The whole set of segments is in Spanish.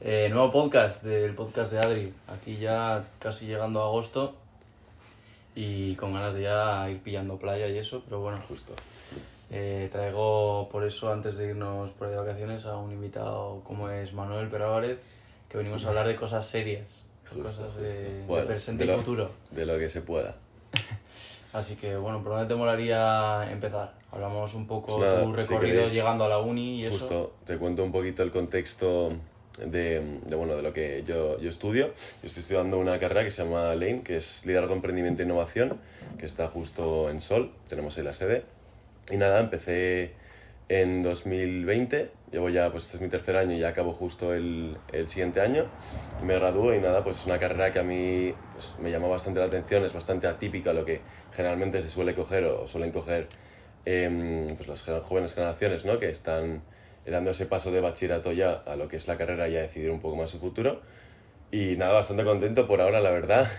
Nuevo podcast del podcast de Adri. Aquí ya casi llegando a agosto y con ganas de ya ir pillando playa y eso, pero bueno, Justo. traigo por eso antes de irnos por ahí de vacaciones a un invitado como es Manuel Perálvarez, que venimos a hablar de cosas serias, cosas de Bueno, presente y lo- futuro. De lo que se pueda. Así que bueno, ¿por dónde te molaría empezar? Hablamos un poco Pues nada, tu si recorrido queréis, llegando a la uni y eso. Justo, te cuento un poquito el contexto de lo que yo estudio. Yo estoy estudiando una carrera que se llama Lane, que es Liderazgo, Emprendimiento e Innovación, que está justo en Sol, tenemos ahí la sede. Y nada, empecé en 2020, llevo ya, pues este es mi tercer año y ya acabo justo el siguiente año. Y me gradúo y nada, pues es una carrera que a mí pues, me llama bastante la atención, es bastante atípica a lo que generalmente se suele coger o suelen coger pues las jóvenes generaciones, ¿no? Que están dando ese paso de bachillerato ya a lo que es la carrera y a decidir un poco más su futuro. Y nada, bastante contento por ahora, la verdad.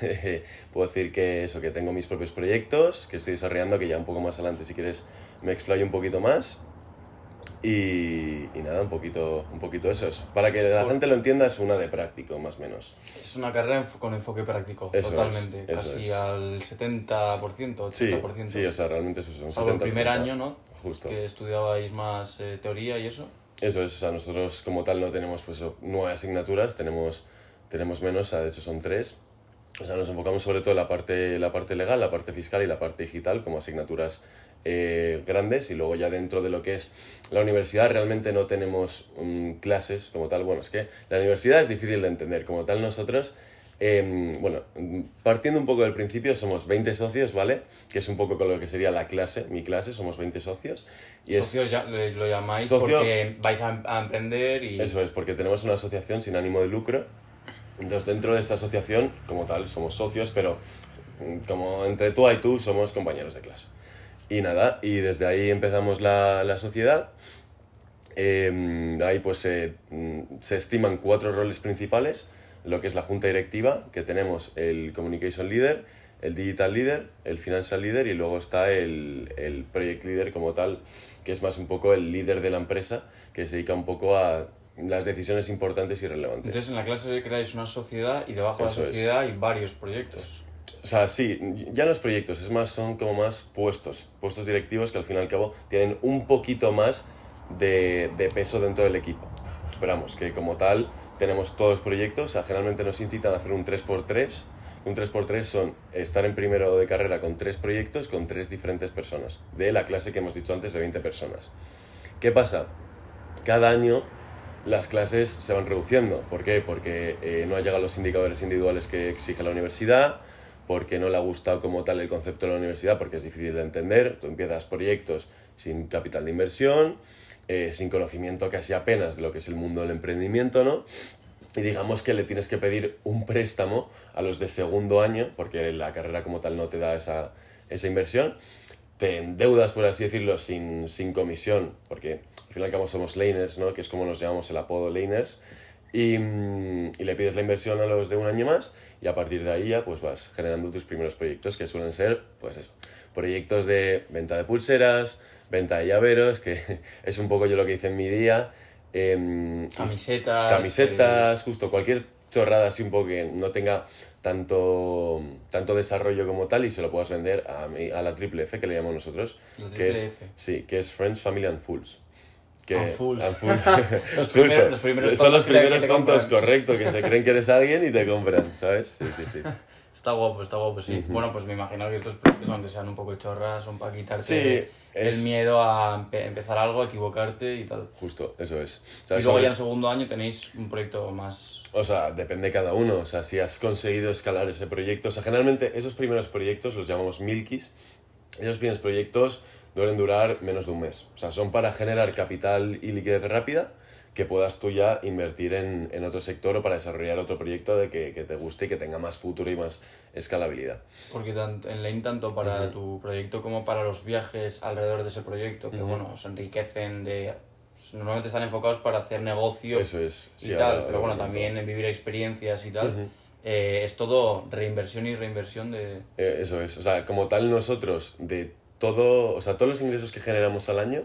Puedo decir que eso, que tengo mis propios proyectos, que estoy desarrollando, que ya un poco más adelante, si quieres, me explayo un poquito más. Y nada, un poquito eso. Es, para que la gente lo entienda, es una de práctico, más o menos. Es una carrera con enfoque práctico, Eso totalmente, es, eso casi es. al 70%, Sí, 80%. sí, o sea, realmente eso es un Salvo el 70, primer 80. año, ¿no? Justo. Que estudiabais más teoría y eso. Eso es, o sea, nosotros como tal no tenemos pues 9 asignaturas, tenemos menos, o sea, de hecho son 3. O sea, nos enfocamos sobre todo en la parte legal, la parte fiscal y la parte digital como asignaturas grandes, y luego ya dentro de lo que es la universidad realmente no tenemos clases como tal. Bueno, es que la universidad es difícil de entender, como tal nosotros, bueno, partiendo un poco del principio, somos 20 socios, ¿vale? Que es un poco con lo que sería la clase, mi clase, somos 20 socios. Y Socios lo llamáis Socio- porque vais a emprender y... Eso es, porque tenemos una asociación sin ánimo de lucro. Entonces, dentro de esta asociación, como tal, somos socios, pero como entre tú y tú somos compañeros de clase. Y nada, y desde ahí empezamos la sociedad. Ahí pues se estiman 4 roles principales, lo que es la junta directiva, que tenemos el Communication Leader, el Digital Leader, el Financial Leader y luego está el Project Leader como tal, que es más un poco el líder de la empresa, que se dedica un poco a las decisiones importantes y relevantes. Entonces en la clase creáis una sociedad y debajo de Eso la es. sociedad hay varios proyectos. O sea, sí, ya los proyectos, es más, son como más puestos directivos que al fin y al cabo tienen un poquito más de peso dentro del equipo. Pero vamos, que como tal tenemos todos los proyectos, o sea, generalmente nos incitan a hacer un 3x3. Un 3x3 son estar en primero de carrera con 3 proyectos con 3 diferentes personas, de la clase que hemos dicho antes de 20 personas. ¿Qué pasa? Cada año las clases se van reduciendo. ¿Por qué? Porque no ha llegado a los indicadores individuales que exige la universidad, porque no le ha gustado como tal el concepto de la universidad, porque es difícil de entender. Tú empiezas proyectos sin capital de inversión, sin conocimiento casi apenas de lo que es el mundo del emprendimiento, ¿no? Y digamos que le tienes que pedir un préstamo a los de segundo año, porque la carrera como tal no te da esa inversión. Te endeudas, por así decirlo, sin comisión, porque al fin y al cabo somos laners, ¿no? Que es como nos llamamos el apodo laners, y le pides la inversión a los de un año más, y a partir de ahí ya pues vas generando tus primeros proyectos, que suelen ser, pues eso, proyectos de venta de pulseras, venta de llaveros, que es un poco yo lo que hice en mi día. Camisetas. Justo cualquier chorrada así un poco que no tenga tanto desarrollo como tal y se lo puedas vender a la triple F, que le llamamos nosotros. La que triple es, F. Sí, que es Friends, Family and Fools. And Fools. Los los primeros Son los tontos que te primeros tontos, compran. correcto, que se creen que eres alguien y te compran, ¿sabes? Sí. Está guapo, sí. Bueno, pues me imagino que estos proyectos, aunque sean un poco chorras, son para quitarte Sí, el miedo a empezar algo, a equivocarte y tal. Justo, eso es. O sea, Y luego ya en el segundo año tenéis un proyecto más... O sea, depende cada uno. O sea, si has conseguido escalar ese proyecto. O sea, generalmente esos primeros proyectos los llamamos milkies. Esos primeros proyectos deben durar menos de un mes. O sea, son para generar capital y liquidez rápida que puedas tú ya invertir en otro sector o para desarrollar otro proyecto de que te guste y que tenga más futuro y más escalabilidad. Porque en Lane, tanto para tu proyecto como para los viajes alrededor de ese proyecto, que bueno, os enriquecen de... Normalmente están enfocados para hacer negocio Eso es, sí, y tal, ahora pero bueno, lo comento. también en vivir experiencias y tal. Es todo reinversión y reinversión de... Eso es. O sea, como tal nosotros, de todo, o sea, todos los ingresos que generamos al año,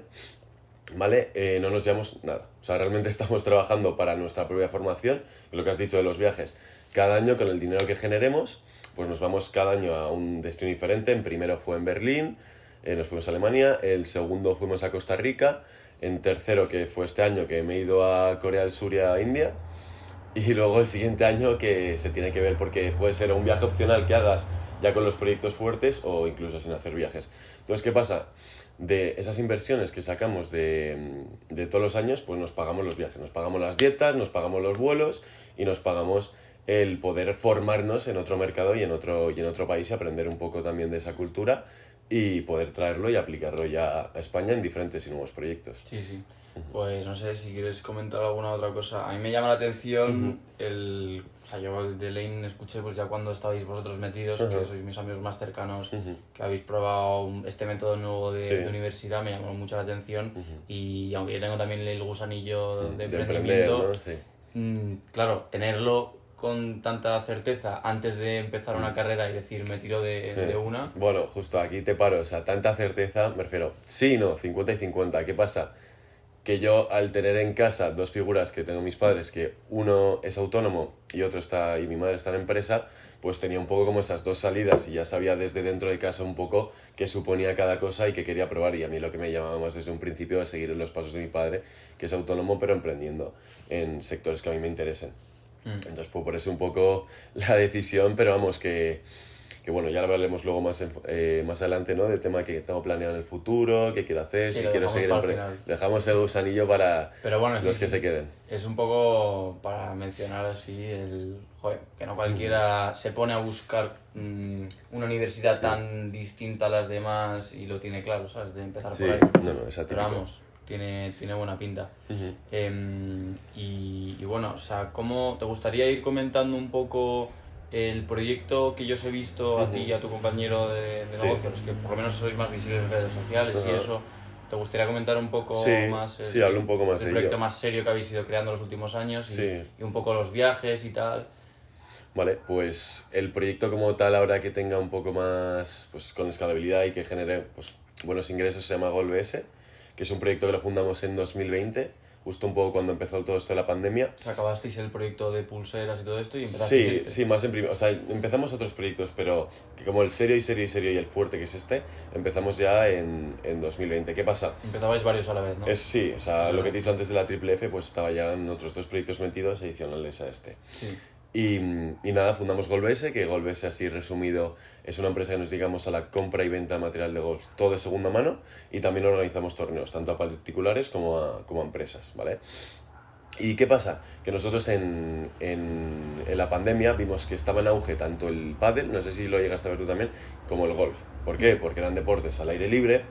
¿vale? No nos llevamos nada. O sea, realmente estamos trabajando para nuestra propia formación, lo que has dicho de los viajes. Cada año, con el dinero que generemos, pues nos vamos cada año a un destino diferente. En primero fue en Berlín, nos fuimos a Alemania, el segundo fuimos a Costa Rica, en tercero, que fue este año, que me he ido a Corea del Sur y a India, y luego el siguiente año que se tiene que ver, porque puede ser un viaje opcional que hagas ya con los proyectos fuertes o incluso sin hacer viajes. Entonces, ¿qué pasa? De esas inversiones que sacamos de todos los años, pues nos pagamos los viajes, nos pagamos las dietas, nos pagamos los vuelos y nos pagamos el poder formarnos en otro mercado y en otro país y aprender un poco también de esa cultura y poder traerlo y aplicarlo ya a España en diferentes y nuevos proyectos. Sí, sí. Pues no sé si quieres comentar alguna otra cosa. A mí me llama la atención o sea, yo el de Lane escuché pues ya cuando estabais vosotros metidos, que sois mis amigos más cercanos, que habéis probado este método nuevo de universidad, me llamó mucho la atención y aunque yo tengo también el gusanillo de emprendimiento, emprender, ¿no? Sí. Claro, tenerlo con tanta certeza antes de empezar una carrera y decir me tiro de una. Bueno, justo aquí te paro, o sea, tanta certeza, me refiero, sí, no, 50 y 50, ¿qué pasa? Que yo al tener en casa dos figuras que tengo mis padres, que uno es autónomo y mi madre está en empresa, pues tenía un poco como esas dos salidas y ya sabía desde dentro de casa un poco qué suponía cada cosa y qué quería probar, y a mí lo que me llamaba más desde un principio es seguir los pasos de mi padre, que es autónomo pero emprendiendo en sectores que a mí me interesen. Entonces fue por eso un poco la decisión, pero vamos, que bueno, ya lo hablaremos luego más adelante, ¿no? Del tema que tengo planeado en el futuro, qué quiero hacer, Sí, si lo quiero dejamos seguir... para el final. Dejamos el gusanillo para Pero bueno, los que se queden. Es un poco para mencionar así joder, que no cualquiera se pone a buscar una universidad tan distinta a las demás y lo tiene claro, ¿sabes? De empezar Sí, por ahí. no, es atípico. Pero vamos, tiene buena pinta. Y bueno, o sea, ¿cómo te gustaría ir comentando un poco el proyecto que yo os he visto a ti y a tu compañero de negocios, que por lo menos sois más visibles en redes sociales y eso? ¿Te gustaría comentar un poco más sí, hablo un poco más el de proyecto ello. más serio que habéis ido creando los últimos años Sí. y un poco los viajes y tal? Vale, pues el proyecto como tal, ahora que tenga un poco más, pues con escalabilidad y que genere pues buenos ingresos, se llama GolBS, que es un proyecto que lo fundamos en 2020, justo un poco cuando empezó todo esto de la pandemia. O sea, acabasteis el proyecto de pulseras y todo esto y empezasteis Sí, más en primero. O sea, empezamos otros proyectos, pero que como el serio y el fuerte que es este, empezamos ya en 2020. ¿Qué pasa? Empezabais varios a la vez, ¿no? Sí, o sea, lo que te he dicho antes de la Triple F, pues estaba ya en otros dos proyectos metidos adicionales a este. Sí. Y nada, fundamos GolBS, que GolBS, así resumido, es una empresa que nos dedicamos a la compra y venta de material de golf, todo de segunda mano, y también organizamos torneos, tanto a particulares como a empresas, ¿vale? ¿Y qué pasa? Que nosotros en la pandemia vimos que estaba en auge tanto el pádel, no sé si lo llegaste a ver tú también, como el golf. ¿Por qué? Porque eran deportes al aire libre,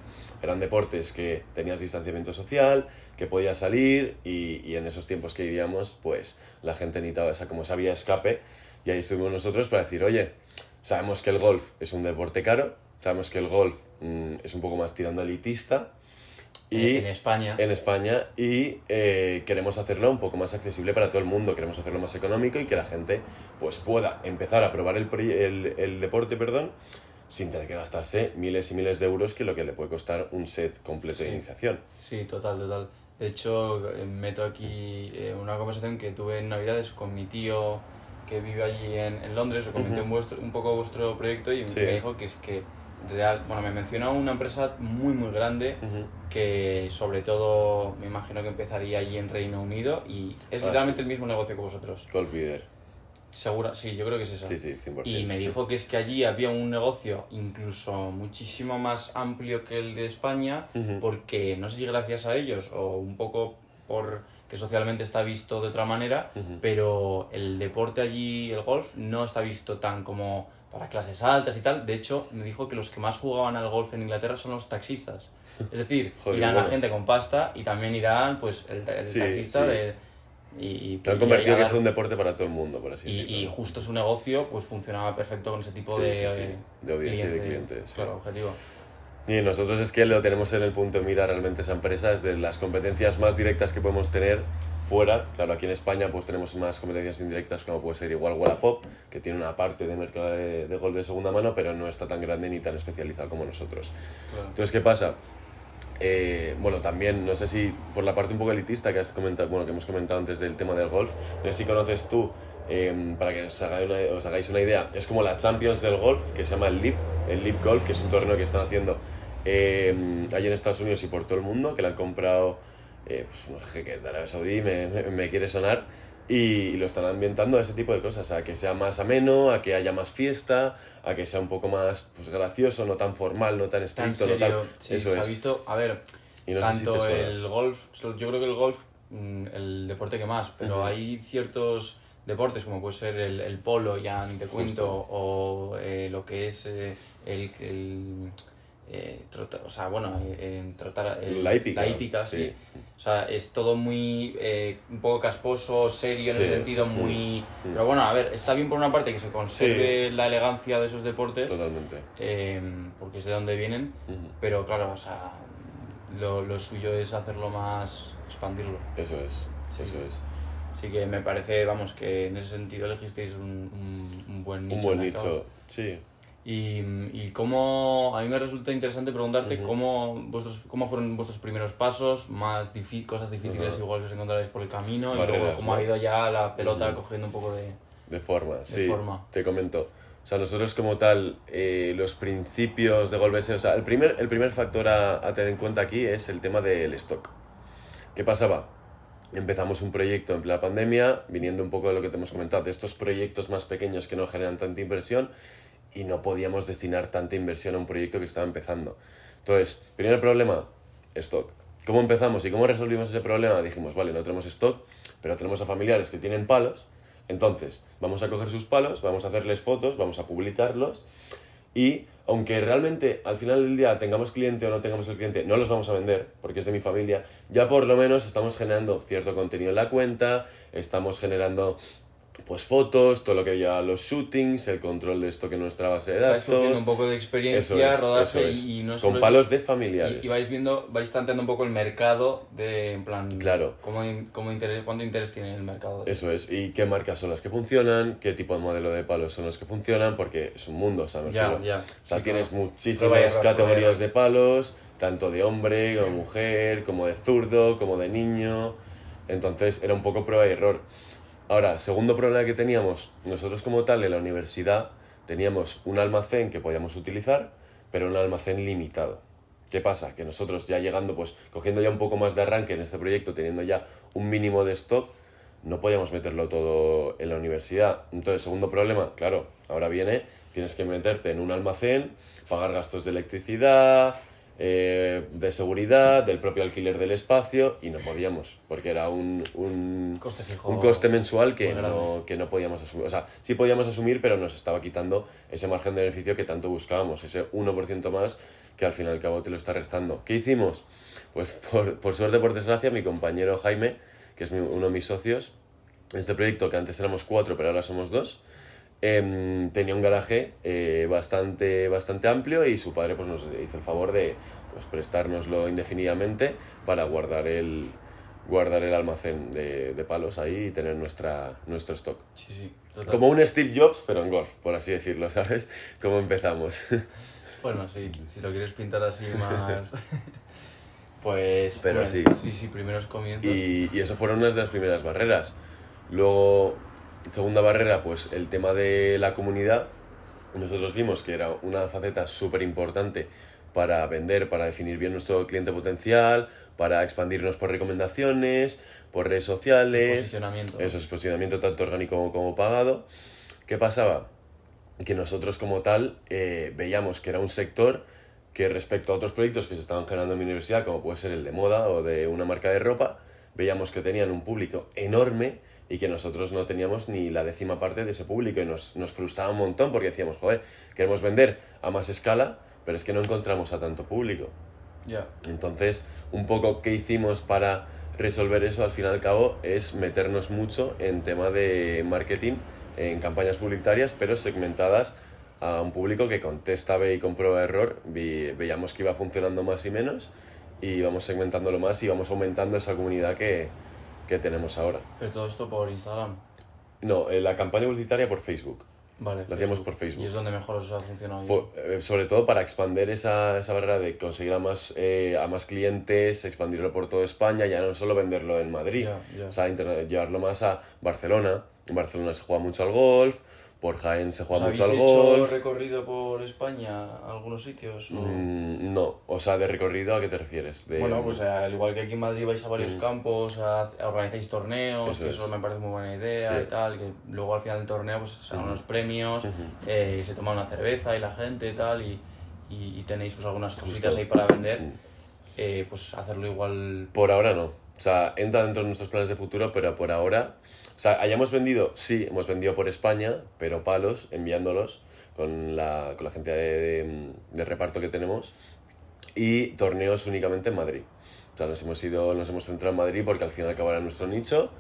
eran deportes que tenías distanciamiento social, que podías salir y en esos tiempos que vivíamos, pues la gente necesitaba esa vía de escape, y ahí estuvimos nosotros para decir, oye, sabemos que el golf es un deporte caro, sabemos que el golf es un poco más tirando elitista, y en España. En España, y queremos hacerlo un poco más accesible para todo el mundo, queremos hacerlo más económico y que la gente pues pueda empezar a probar el deporte, sin tener que gastarse miles y miles de euros, que es lo que le puede costar un set completo de iniciación. Sí, total. De hecho, meto aquí una conversación que tuve en Navidades con mi tío que vive allí en Londres, o comenté un poco vuestro proyecto y me dijo que es que me mencionó una empresa muy grande que sobre todo me imagino que empezaría allí en Reino Unido y es realmente el mismo negocio que vosotros. Golfleader. ¿Segura? Sí, yo creo que es esa. Sí, 100%. Y me dijo que es que allí había un negocio incluso muchísimo más amplio que el de España, porque no sé si gracias a ellos o un poco por que socialmente está visto de otra manera, pero el deporte allí, el golf, no está visto tan como para clases altas y tal. De hecho, me dijo que los que más jugaban al golf en Inglaterra son los taxistas. Es decir, irán la gente con pasta y también irán pues el taxista de... que han convertido que es un deporte para todo el mundo, por así decirlo. Y justo su negocio pues funcionaba perfecto con ese tipo de audiencia y de clientes. Claro, objetivo. Y nosotros es que lo tenemos en el punto de mira realmente esa empresa, es de las competencias más directas que podemos tener fuera. Claro, aquí en España pues tenemos más competencias indirectas, como puede ser igual Wallapop, que tiene una parte de mercado de golf de segunda mano, pero no está tan grande ni tan especializado como nosotros. Claro. Entonces, ¿qué pasa? Bueno, también, no sé si por la parte un poco elitista que has comentado, bueno, que hemos comentado antes del tema del golf, no sé si conoces tú, para que os hagáis una idea, es como la Champions del golf, que se llama el LIV Golf, que es un torneo que están haciendo allí en Estados Unidos y por todo el mundo, que lo han comprado pues, unos jeques de Arabia Saudí, me quiere sonar, y lo están ambientando a ese tipo de cosas, a que sea más ameno, a que haya más fiesta, a que sea un poco más pues, gracioso, no tan formal, no tan estricto, no tan... Sí, Eso se ha es. visto, a ver, Y no sé si te tanto suena. el golf, yo creo que el golf, el deporte que más, pero hay ciertos deportes como puede ser el polo, ya ni te cuento, Justo. o lo que es o sea, bueno, trotar, La hípica. la hípica, sí. Sí. O sea, es todo muy, un poco casposo, serio en Sí. ese sentido, muy... Pero bueno, a ver, está bien por una parte que se conserve la elegancia de esos deportes, Totalmente. porque es de donde vienen, pero claro, o sea, lo suyo es hacerlo más, expandirlo. Eso es. Sí. Eso es. Así que me parece, vamos, que en ese sentido elegisteis un buen nicho. Un buen de mercado. nicho. Sí. Y cómo, a mí me resulta interesante preguntarte cómo fueron vuestros primeros pasos, más cosas difíciles igual que os encontraréis por el camino, y luego Barreras, cómo ha ¿no? ido ya la pelota cogiendo un poco de... De forma, sí. forma. Te comento. O sea, nosotros como tal, los principios de Golbese, o sea, el primer factor a tener en cuenta aquí es el tema del stock. ¿Qué pasaba? Empezamos un proyecto en plena pandemia, viniendo un poco de lo que te hemos comentado, de estos proyectos más pequeños que no generan tanta inversión, y no podíamos destinar tanta inversión a un proyecto que estaba empezando. Entonces, primer problema, stock. ¿Cómo empezamos y cómo resolvimos ese problema? Dijimos, vale, no tenemos stock, pero tenemos a familiares que tienen palos, entonces vamos a coger sus palos, vamos a hacerles fotos, vamos a publicarlos, y aunque realmente al final del día tengamos cliente o no tengamos el cliente, no los vamos a vender porque es de mi familia, ya por lo menos estamos generando cierto contenido en la cuenta, estamos generando pues fotos, todo lo que lleva los shootings, el control de esto que es nuestra base de Vais cogiendo datos. un poco de experiencia, rodaje, eso es. y no solo Con palos de y familiares. vais tanteando un poco el mercado en plan, Claro. cuánto interés tiene el mercado. Eso es, y qué marcas son las que funcionan, qué tipo de modelo de palos son los que funcionan, porque es un mundo, ¿sabes? Ya. O sea, Sí, tienes claro. muchísimas categorías de palos, tanto de hombre como mujer, como de zurdo, como de niño. Entonces era un poco prueba y error. Ahora, segundo problema que teníamos, nosotros como tal en la universidad teníamos un almacén que podíamos utilizar, pero un almacén limitado. ¿Qué pasa? Que nosotros ya llegando, pues cogiendo ya un poco más de arranque en este proyecto, teniendo ya un mínimo de stock, no podíamos meterlo todo en la universidad. Entonces, segundo problema, claro, ahora viene, tienes que meterte en un almacén, pagar gastos de electricidad, de seguridad, del propio alquiler del espacio, y no podíamos, porque era un Coste fijo. un coste mensual que muy grande. que no podíamos asumir. O sea, sí podíamos asumir, pero nos estaba quitando ese margen de beneficio que tanto buscábamos, ese 1% más que al fin y al cabo te lo está restando. ¿Qué hicimos? Pues por suerte, por desgracia, mi compañero Jaime, que es uno de mis socios en este proyecto, que antes éramos 4, pero ahora somos 2, tenía un garaje bastante amplio, y su padre pues, nos hizo el favor de pues, prestárnoslo indefinidamente para guardar el almacén de palos ahí y tener nuestro stock. Sí, total. Como un Steve Jobs, pero en golf, por así decirlo, ¿sabes? ¿Cómo empezamos? Bueno, sí, si lo quieres pintar así más... Pues, Pero hombre, sí. sí, primeros comienzos. Y eso fueron unas de las primeras barreras. Luego, segunda barrera, pues el tema de la comunidad. Nosotros vimos que era una faceta súper importante para vender, para definir bien nuestro cliente potencial, para expandirnos por recomendaciones, por redes sociales. Posicionamiento. Eso es posicionamiento tanto orgánico como pagado. ¿Qué pasaba? Que nosotros como tal veíamos que era un sector que respecto a otros proyectos que se estaban generando en mi universidad, como puede ser el de moda o de una marca de ropa, veíamos que tenían un público enorme y que nosotros no teníamos ni la 10ª parte de ese público, y nos frustraba un montón porque decíamos, joder, queremos vender a más escala, pero es que no encontramos a tanto público. Ya. Entonces, un poco qué hicimos para resolver eso, al fin y al cabo, es meternos mucho en tema de marketing, en campañas publicitarias, pero segmentadas a un público que con test A/B y con prueba de error veíamos que iba funcionando más y menos, y íbamos segmentándolo más y íbamos aumentando esa comunidad que tenemos ahora. Pero todo esto por Instagram. No, la campaña publicitaria por Facebook. Vale, Lo hacíamos por Y Facebook. es donde mejor os ha funcionado. Y eso. Sobre todo para expandir esa barrera de conseguir a más clientes, expandirlo por toda España, ya no solo venderlo en Madrid, Ya. o sea, llevarlo más a Barcelona. En Barcelona se juega mucho al golf, por Jaén se juega mucho al ¿Habéis hecho golf. recorrido por España, algunos sitios? O... No, o sea, de recorrido, ¿a qué te refieres? Bueno, pues al igual que aquí en Madrid vais a varios campos, organizáis torneos, Eso que es. eso me parece muy buena idea Sí. y tal, que luego al final del torneo pues se dan unos premios, se toma una cerveza y la gente y tal, y tenéis pues algunas cositas ahí para vender, pues hacerlo igual... Por ahora no. O sea, entra dentro de nuestros planes de futuro, pero por ahora... O sea, hayamos vendido, sí, hemos vendido por España, pero palos, enviándolos con la agencia de reparto que tenemos, y torneos únicamente en Madrid. O sea, nos hemos centrado en Madrid porque al final acabará nuestro nicho,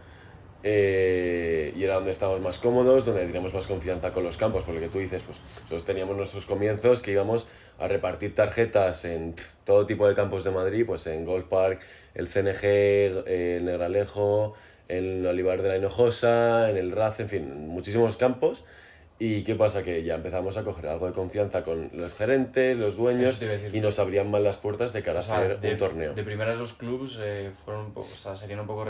y era donde estábamos más cómodos, donde teníamos más confianza con los campos, por lo que tú dices, pues nosotros teníamos nuestros comienzos que íbamos a repartir tarjetas en todo tipo de campos de Madrid, pues en Golf Park, el CNG, el Negralejo, el Olivar de la Hinojosa, en el RAZ, en fin, muchísimos campos. ¿Y qué pasa? Que ya empezamos a coger algo de confianza con los gerentes, los dueños, Eso te iba a decir. y nos abrían más las puertas de cara O sea, a hacer un torneo. de primeras los clubs fueron un poco, o sea, serían un poco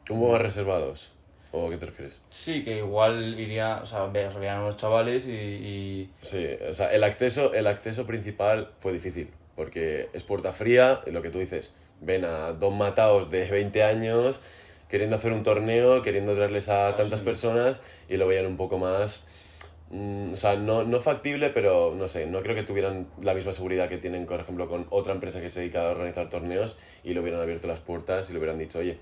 ¿Cómo más reservados? ¿O a qué te refieres? Sí, que igual iría, o sea, os veían a los chavales Sí, o sea, el acceso principal fue difícil, porque es puerta fría, y lo que tú dices, ven a dos mataos de 20 años queriendo hacer un torneo, queriendo traerles a tantas sí. personas, y lo veían un poco más, o sea, no factible, pero no sé, no creo que tuvieran la misma seguridad que tienen, por ejemplo, con otra empresa que se dedica a organizar torneos, y le hubieran abierto las puertas y le hubieran dicho, oye,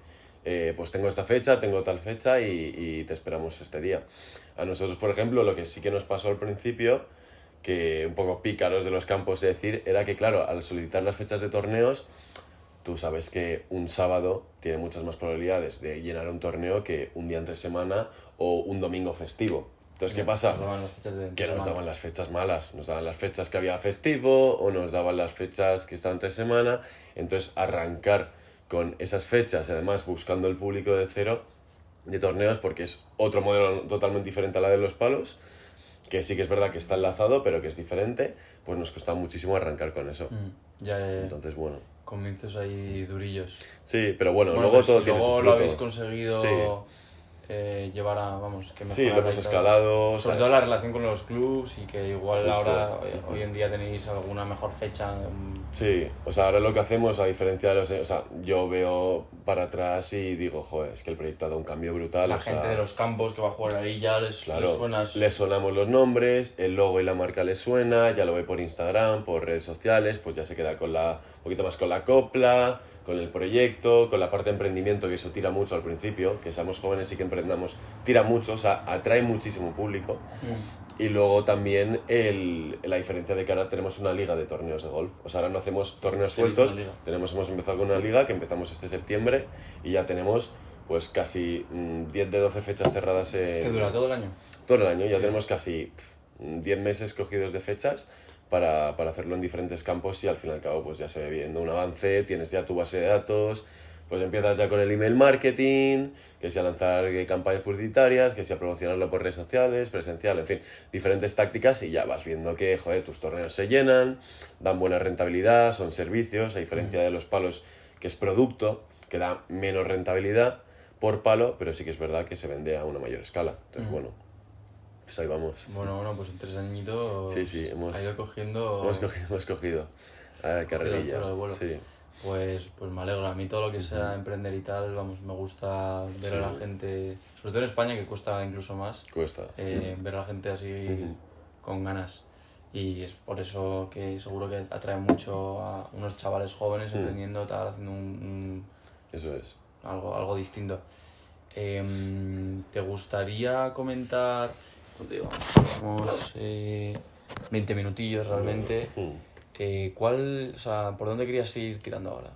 pues tengo esta fecha, tengo tal fecha y te esperamos este día. A nosotros, por ejemplo, lo que sí que nos pasó al principio, que un poco pícaros de los campos de decir, era que claro, al solicitar las fechas de torneos, tú sabes que un sábado tiene muchas más probabilidades de llenar un torneo que un día entre semana o un domingo festivo. Entonces, ¿qué pasa? nos daban las fechas de Que nos semana. daban las fechas malas, nos daban las fechas que había festivo o nos daban las fechas que estaban entre semana. Entonces, arrancar con esas fechas y además buscando el público de cero de torneos, porque es otro modelo totalmente diferente a la de los palos, que sí que es verdad que está enlazado, pero que es diferente, pues nos costaba muchísimo arrancar con eso. Ya, Entonces, bueno. comienzos ahí durillos. Sí, pero bueno, Bueno, luego pero todo si tiene su luego fruto. lo habéis conseguido Sí. llevar a, vamos, que Sí, lo mejorar hemos ahí todo. escalado. Sobre todo la relación con los clubs y que igual Justo. ahora, hoy en día tenéis alguna mejor fecha. Sí, o sea, ahora lo que hacemos, a diferencia de los... O sea, yo veo para atrás y digo, joder, es que el proyecto ha dado un cambio brutal. La o sea, gente de los campos que va a jugar ahí ya les claro, suena. les sonamos los nombres, el logo y la marca les suena, ya lo ve por Instagram, por redes sociales, pues ya se queda con un poquito más con la copla, con el proyecto, con la parte de emprendimiento, que eso tira mucho al principio, que seamos jóvenes y que emprendamos, tira mucho, o sea, atrae muchísimo público. Y luego también la diferencia de que ahora tenemos una liga de torneos de golf. O sea, ahora no hacemos torneos Tenéis sueltos, una liga. hemos empezado con una liga que empezamos este septiembre y ya tenemos pues casi 10 de 12 fechas cerradas Que dura todo el año. todo el año. Ya Sí. tenemos casi 10 meses cogidos de fechas para hacerlo en diferentes campos y al fin y al cabo pues ya se ve viendo un avance, tienes ya tu base de datos, pues empiezas ya con el email marketing, que sea lanzar campañas publicitarias, que sea promocionarlo por redes sociales, presencial, en fin, diferentes tácticas y ya vas viendo que, joder, tus torneos se llenan, dan buena rentabilidad, son servicios, a diferencia de los palos, que es producto, que da menos rentabilidad por palo, pero sí que es verdad que se vende a una mayor escala. Entonces, bueno, pues ahí vamos. Bueno, pues en 3 añitos Sí, hemos ha ido cogiendo... hemos cogido carrerilla. altura de vuelo. Sí. Pues me alegro. A mí todo lo que sea emprender y tal, vamos, me gusta ver a la gente, sobre todo en España, que cuesta incluso más, Cuesta. ver a la gente así con ganas. Y es por eso que seguro que atrae mucho a unos chavales jóvenes emprendiendo, tal, haciendo Eso es. algo distinto. ¿Te gustaría comentar? ¿Cuánto llevamos? Llevamos 20 minutillos realmente. O sea, ¿por dónde querías ir tirando ahora?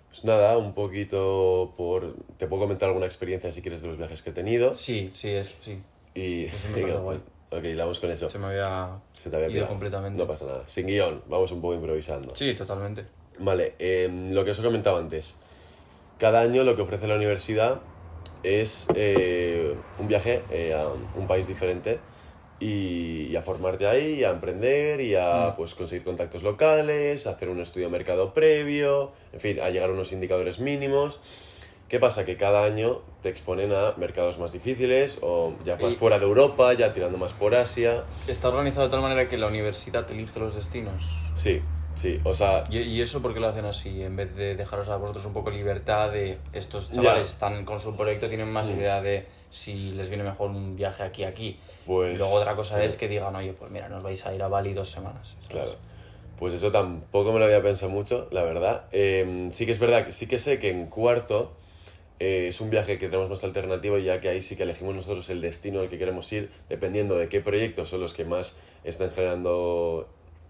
Pues nada, un poquito te puedo comentar alguna experiencia si quieres de los viajes que he tenido. Sí. Y Eso me venga, parece guay. ok, la vamos con eso. Se me había Se te había ido pillado. completamente. No pasa nada. Sin guión, vamos un poco improvisando. Sí, totalmente. Vale, lo que os he comentado antes. Cada año lo que ofrece la universidad es un viaje a un país diferente y a formarte ahí, a emprender y a pues, conseguir contactos locales, a hacer un estudio de mercado previo, en fin, a llegar a unos indicadores mínimos. ¿Qué pasa? Que cada año te exponen a mercados más difíciles o ya más fuera de Europa, ya tirando más por Asia. ¿Está organizado de tal manera que la universidad elige los destinos? Sí, sí, o sea... ¿Y eso por qué lo hacen así? En vez de dejaros a vosotros un poco libertad de estos chavales están con su proyecto, tienen más idea de si les viene mejor un viaje aquí. Pues... Y luego otra cosa es que digan, oye, pues mira, nos vais a ir a Bali 2 semanas. ¿Sabes? Claro. Pues eso tampoco me lo había pensado mucho, la verdad. Sí que es verdad, sí que sé que en cuarto es un viaje que tenemos más alternativo, ya que ahí sí que elegimos nosotros el destino al que queremos ir, dependiendo de qué proyectos son los que más están generando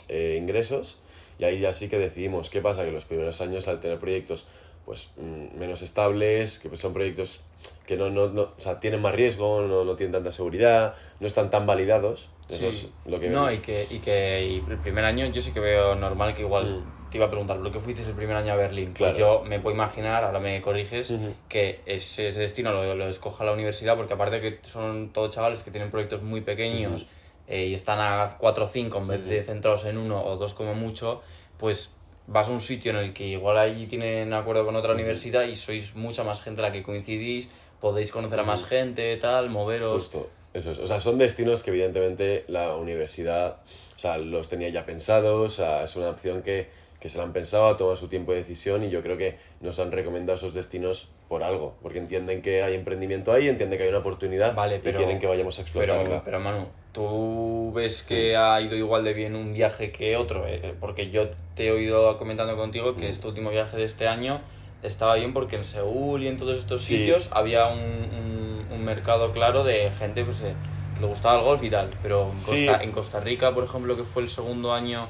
ingresos. Y ahí ya sí que decidimos. ¿Qué pasa? Que los primeros años, al tener proyectos pues menos estables, que pues, son proyectos que o sea, tienen más riesgo, no tienen tanta seguridad, no están tan validados. Eso es lo que no, vemos. y el primer año yo sí que veo normal que igual te iba a preguntar, ¿por qué fuiste el primer año a Berlín? Claro. Pues yo me puedo imaginar, ahora me corriges, que ese destino lo escoja la universidad, porque aparte que son todos chavales que tienen proyectos muy pequeños y están a 4 o 5 en vez de centrados en uno o dos como mucho, pues vas a un sitio en el que igual ahí tienen acuerdo con otra universidad y sois mucha más gente la que coincidís, podéis conocer a más gente, tal, moveros... Justo, eso es. O sea, son destinos que evidentemente la universidad, o sea, los tenía ya pensados, o sea, es una opción que se la han pensado, ha tomado su tiempo de decisión y yo creo que nos han recomendado esos destinos por algo, porque entienden que hay emprendimiento ahí, entienden que hay una oportunidad y quieren que vayamos a explotarla. Pero Manu, ¿tú ves que ha ido igual de bien un viaje que otro? Porque yo te he oído comentando contigo que este último viaje de este año estaba bien porque en Seúl y en todos estos sitios había un mercado claro de gente pues, que le gustaba el golf y tal. Pero en Costa Rica, por ejemplo, que fue el segundo año,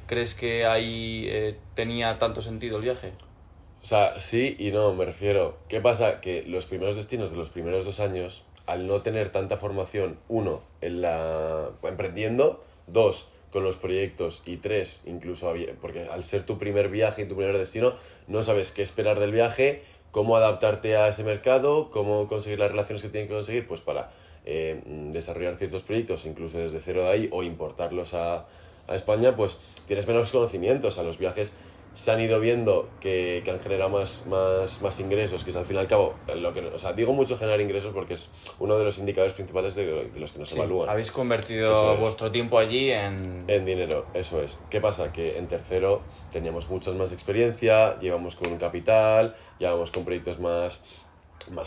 ¿crees que ahí tenía tanto sentido el viaje? O sea, sí y no, me refiero. ¿Qué pasa? Que los primeros destinos de los primeros 2 años, al no tener tanta formación, uno, emprendiendo, dos, con los proyectos y tres, incluso, porque al ser tu primer viaje y tu primer destino, no sabes qué esperar del viaje, cómo adaptarte a ese mercado, cómo conseguir las relaciones que tienen que conseguir, pues para desarrollar ciertos proyectos, incluso desde cero de ahí, o importarlos a España, pues tienes menos conocimientos. A los viajes se han ido viendo que han generado más ingresos, que es al fin y al cabo lo que... O sea, digo mucho generar ingresos porque es uno de los indicadores principales de los que nos evalúan. Habéis convertido vuestro tiempo allí en dinero, eso es. ¿Qué pasa? Que en tercero teníamos mucha más experiencia, llevamos con un capital, llevamos con proyectos más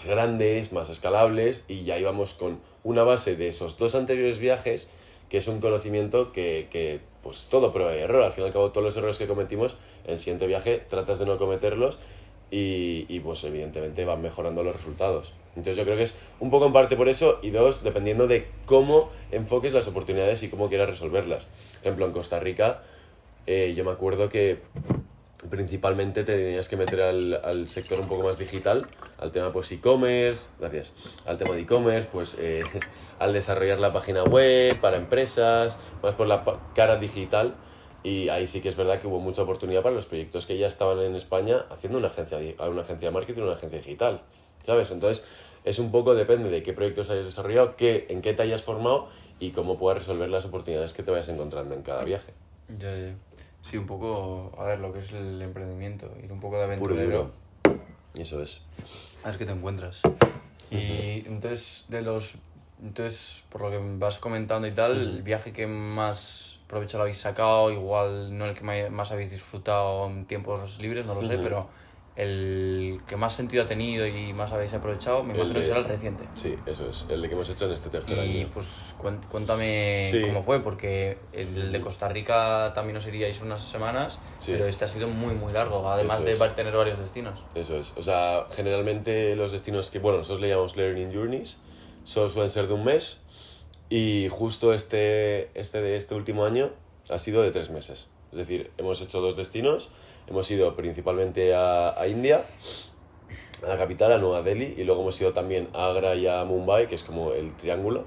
grandes, más escalables y ya íbamos con una base de esos 2 anteriores viajes, que es un conocimiento que pues todo prueba y error. Al fin y al cabo, todos los errores que cometimos, en el siguiente viaje tratas de no cometerlos y pues evidentemente van mejorando los resultados. Entonces yo creo que es un poco en parte por eso y dos, dependiendo de cómo enfoques las oportunidades y cómo quieras resolverlas. Por ejemplo, en Costa Rica, yo me acuerdo que principalmente te tenías que meter al sector un poco más digital, al tema pues e-commerce, gracias, al tema de e-commerce, pues al desarrollar la página web para empresas, más por la cara digital, y ahí sí que es verdad que hubo mucha oportunidad para los proyectos que ya estaban en España haciendo una agencia de marketing, una agencia digital, ¿sabes? Entonces es un poco, depende de qué proyectos hayas desarrollado, en qué te hayas formado y cómo puedas resolver las oportunidades que te vayas encontrando en cada viaje. Ya. Sí, un poco, a ver, lo que es el emprendimiento, ir un poco de aventurero. Y eso es. A ver qué te encuentras. Y entonces, por lo que vas comentando y tal, el viaje que más provecho lo habéis sacado, igual no el que más habéis disfrutado en tiempos libres, no lo sé, pero el que más sentido ha tenido y más habéis aprovechado, me imagino que será el reciente. Sí, eso es, el de que hemos hecho en este tercer año. Y pues cuéntame cómo fue, porque el de Costa Rica también os iríais unas semanas, pero este ha sido muy, muy largo, además de tener varios destinos. Eso es, o sea, generalmente los destinos que, bueno, nosotros le llamamos Learning Journeys, suelen ser de un mes, y justo este último año ha sido de 3 meses. Es decir, hemos hecho 2 destinos. Hemos ido principalmente a India, a la capital, a Nueva Delhi, y luego hemos ido también a Agra y a Mumbai, que es como el triángulo.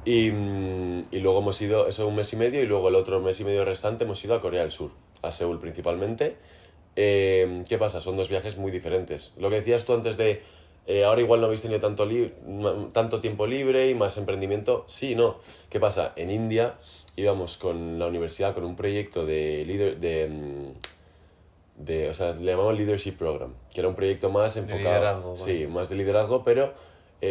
Y luego hemos ido, eso 1 mes y medio, y luego el otro mes y medio restante hemos ido a Corea del Sur, a Seúl principalmente. ¿Qué pasa? Son 2 viajes muy diferentes. Lo que decías tú antes de ahora igual no habéis tenido tanto tiempo libre y más emprendimiento. Sí, no. ¿Qué pasa? En India íbamos con la universidad con un proyecto o sea, le llamamos Leadership Program, que era un proyecto más enfocado... liderazgo, sí, vale. más de liderazgo, pero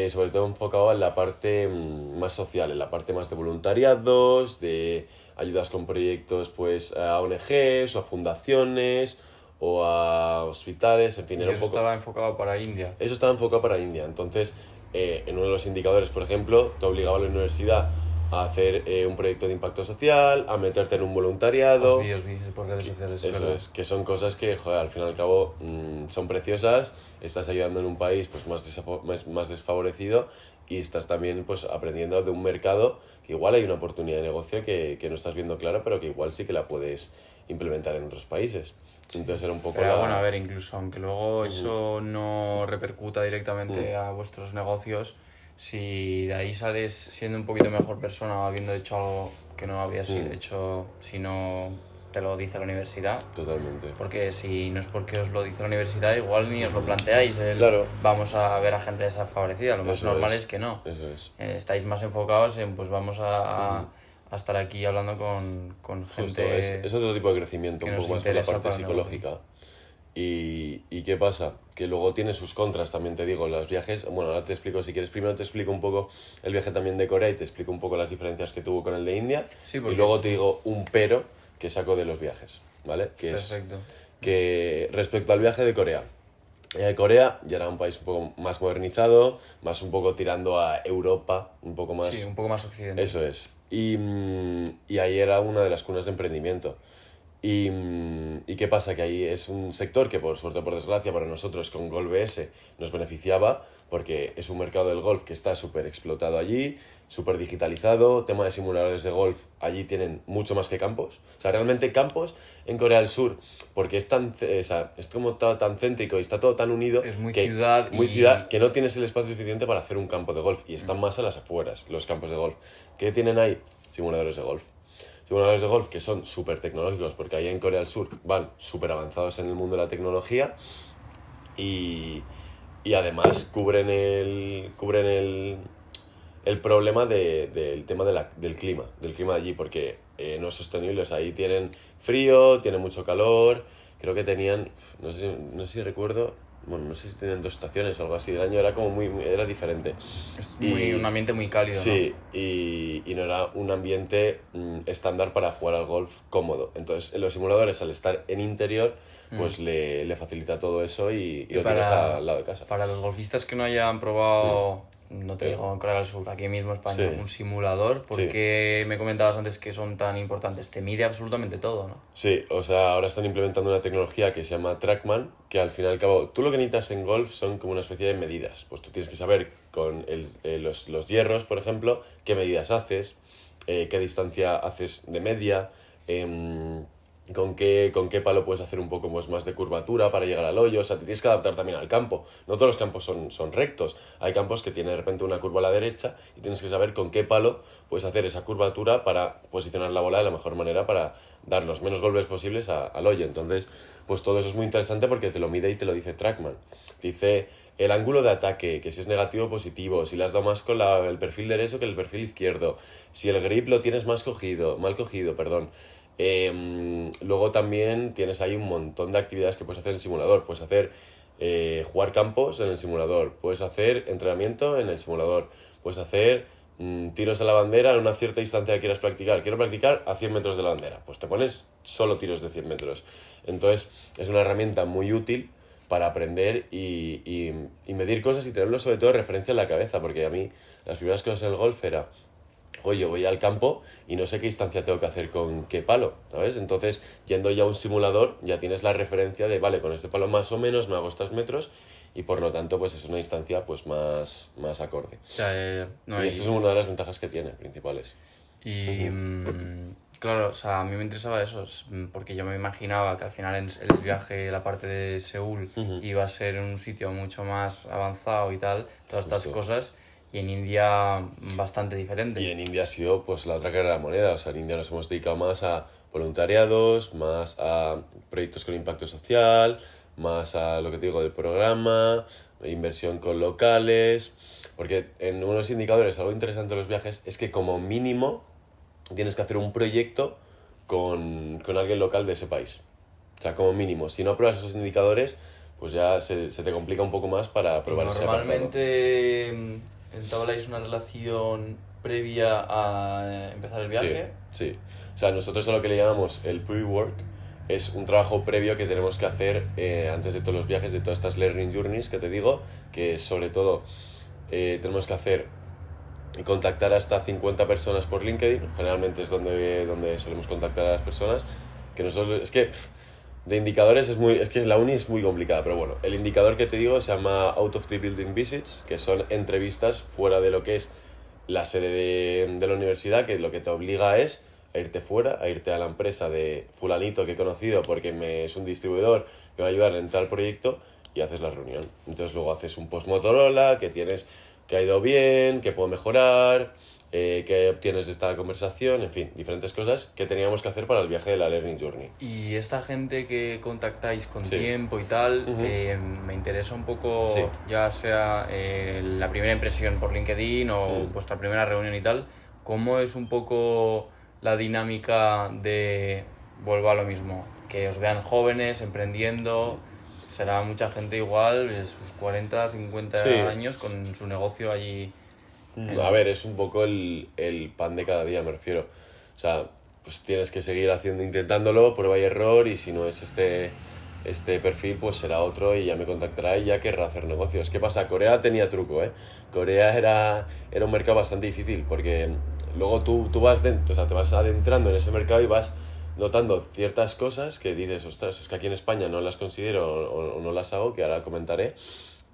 sobre todo enfocado en la parte más social, en la parte más de voluntariados, de ayudas con proyectos pues a ONGs o a fundaciones o a hospitales, en fin, Y era un eso poco... estaba enfocado para India. Eso estaba enfocado para India. Entonces, en uno de los indicadores, por ejemplo, te obligaba a la universidad a hacer un proyecto de impacto social, a meterte en un voluntariado. Os vi por redes sociales, Eso ¿verdad? es, que son cosas que, joder, al fin y al cabo son preciosas, estás ayudando en un país pues más desfavorecido y estás también pues aprendiendo de un mercado que igual hay una oportunidad de negocio que no estás viendo clara, pero que igual sí que la puedes implementar en otros países. Entonces era un poco Pero la... bueno, a ver, incluso aunque luego eso no repercuta directamente Mm. a vuestros negocios, si de ahí sales siendo un poquito mejor persona, habiendo hecho algo que no habrías hecho si no te lo dice la universidad, Totalmente. porque si no es porque os lo dice la universidad, igual ni os lo planteáis, Claro. vamos a ver a gente desfavorecida, lo más Eso normal es. es que no. Eso es. Estáis más enfocados en, pues vamos a estar aquí hablando con Justo, gente es otro tipo de crecimiento, que un nos poco más por la interesa parte para el negocio. psicológica. ¿Y qué pasa? Que luego tiene sus contras, también te digo, los viajes. Bueno, ahora te explico, si quieres, primero te explico un poco el viaje también de Corea y te explico un poco las diferencias que tuvo con el de India. Sí, Y porque- luego te digo un pero que saco de los viajes, ¿vale? Que es Perfecto. que respecto al viaje de Corea. Corea ya era un país un poco más modernizado, más un poco tirando a Europa, un poco más... Sí, un poco más occidental. Eso es. Y ahí era una de las cunas de emprendimiento. ¿Y qué pasa? Que ahí es un sector que por suerte o por desgracia para nosotros con Golf BS nos beneficiaba porque es un mercado del golf que está súper explotado allí, súper digitalizado, tema de simuladores de golf, allí tienen mucho más que campos. O sea, realmente campos en Corea del Sur, porque es es como todo tan céntrico y está todo tan unido Es muy que, ciudad muy y- ciudad que no tienes el espacio suficiente para hacer un campo de golf y están más a las afueras los campos de golf. ¿Qué tienen ahí? Simuladores de golf. Simuladores de golf que son súper tecnológicos porque ahí en Corea del Sur van súper avanzados en el mundo de la tecnología y, y además cubren el problema del tema del clima de allí porque no es sostenible. O sea, ahí tienen frío, tienen mucho calor, creo que tenían, no sé si recuerdo, bueno, no sé si tenían 2 estaciones o algo así, el año era como era diferente. Es Y- un ambiente muy cálido, Sí, y no era un ambiente estándar para jugar al golf cómodo. Entonces, en los simuladores, al estar en interior, pues le facilita todo eso y ¿no? lo tienes al lado de casa. Para los golfistas que no hayan probado, no te digo en Corea del Sur, aquí mismo en España, Sí. un simulador, ¿por Sí. qué me comentabas antes que son tan importantes? Te mide absolutamente todo, ¿no? Sí, o sea, ahora están implementando una tecnología que se llama TrackMan, que al fin y al cabo, tú lo que necesitas en golf son como una especie de medidas. Pues tú tienes que saber con los hierros, por ejemplo, qué medidas haces, qué distancia haces de media, con qué palo puedes hacer un poco pues, más de curvatura para llegar al hoyo. O sea, te tienes que adaptar también al campo. No todos los campos son rectos. Hay campos que tienen de repente una curva a la derecha y tienes que saber con qué palo puedes hacer esa curvatura para posicionar la bola de la mejor manera para dar los menos golpes posibles al hoyo. Entonces, pues todo eso es muy interesante porque te lo mide y te lo dice TrackMan. Dice el ángulo de ataque, que si es negativo o positivo, si le has dado más con el perfil derecho que el perfil izquierdo, si el grip lo tienes mal cogido, perdón. Luego también tienes ahí un montón de actividades que puedes hacer en el simulador. Puedes hacer jugar campos en el simulador, puedes hacer entrenamiento en el simulador, puedes hacer tiros a la bandera en una cierta distancia que quieras practicar. Quiero practicar a 100 metros de la bandera. Pues te pones solo tiros de 100 metros. Entonces es una herramienta muy útil para aprender y medir cosas y tenerlo sobre todo de referencia en la cabeza. Porque a mí las primeras cosas en el golf era... Oye, voy al campo y no sé qué distancia tengo que hacer con qué palo, ¿sabes? Entonces, yendo ya a un simulador, ya tienes la referencia de, vale, con este palo más o menos me hago estos metros y por lo tanto, pues es una distancia pues más acorde. O sea, no, Y esa es una de las ventajas que tiene, principales. y claro, o sea, a mí me interesaba eso, porque yo me imaginaba que al final el viaje, la parte de Seúl, iba a ser un sitio mucho más avanzado y tal, todas estas Justo. cosas, y en India bastante diferente. Y en India ha sido pues la otra cara de la moneda. O sea, en India nos hemos dedicado más a voluntariados, más a proyectos con impacto social, más a lo que te digo del programa, inversión con locales, porque en unos indicadores algo interesante de los viajes es que como mínimo tienes que hacer un proyecto con alguien local de ese país. O sea, como mínimo. Si no pruebas esos indicadores, pues ya se te complica un poco más para probar ese apartado. Normalmente entabláis una relación previa a empezar el viaje. Sí, sí. O sea, nosotros a lo que le llamamos el pre-work es un trabajo previo que tenemos que hacer antes de todos los viajes, de todas estas learning journeys que te digo, que sobre todo tenemos que hacer y contactar hasta 50 personas por LinkedIn. Generalmente es donde solemos contactar a las personas. Que nosotros, es que de indicadores es que la uni es muy complicada, pero bueno, el indicador que te digo se llama Out of the Building Visits, que son entrevistas fuera de lo que es la sede de la universidad, que lo que te obliga es a irte fuera, a irte a la empresa de fulanito que he conocido porque es un distribuidor que va a ayudar a entrar al proyecto, y haces la reunión. Entonces luego haces un post Motorola, que ha ido bien, que puedo mejorar, que obtienes de esta conversación, en fin, diferentes cosas que teníamos que hacer para el viaje de la Learning Journey. Y esta gente que contactáis con Sí. tiempo y tal, Ujú. me interesa un poco, Sí. ya sea la primera impresión por LinkedIn o vuestra primera reunión y tal, ¿cómo es un poco la dinámica de, vuelvo a lo mismo, que os vean jóvenes, emprendiendo? Será mucha gente igual, de sus 40, 50 Sí. años, con su negocio allí. A ver, es un poco el pan de cada día, me refiero. O sea, pues tienes que seguir intentándolo, prueba y error, y si no es este perfil, pues será otro y ya me contactará y ya querrá hacer negocios. ¿Qué pasa? Corea tenía truco, ¿eh? Corea era un mercado bastante difícil porque luego tú o sea, te vas adentrando en ese mercado y vas notando ciertas cosas que dices, ostras, es que aquí en España no las considero o no las hago, que ahora comentaré,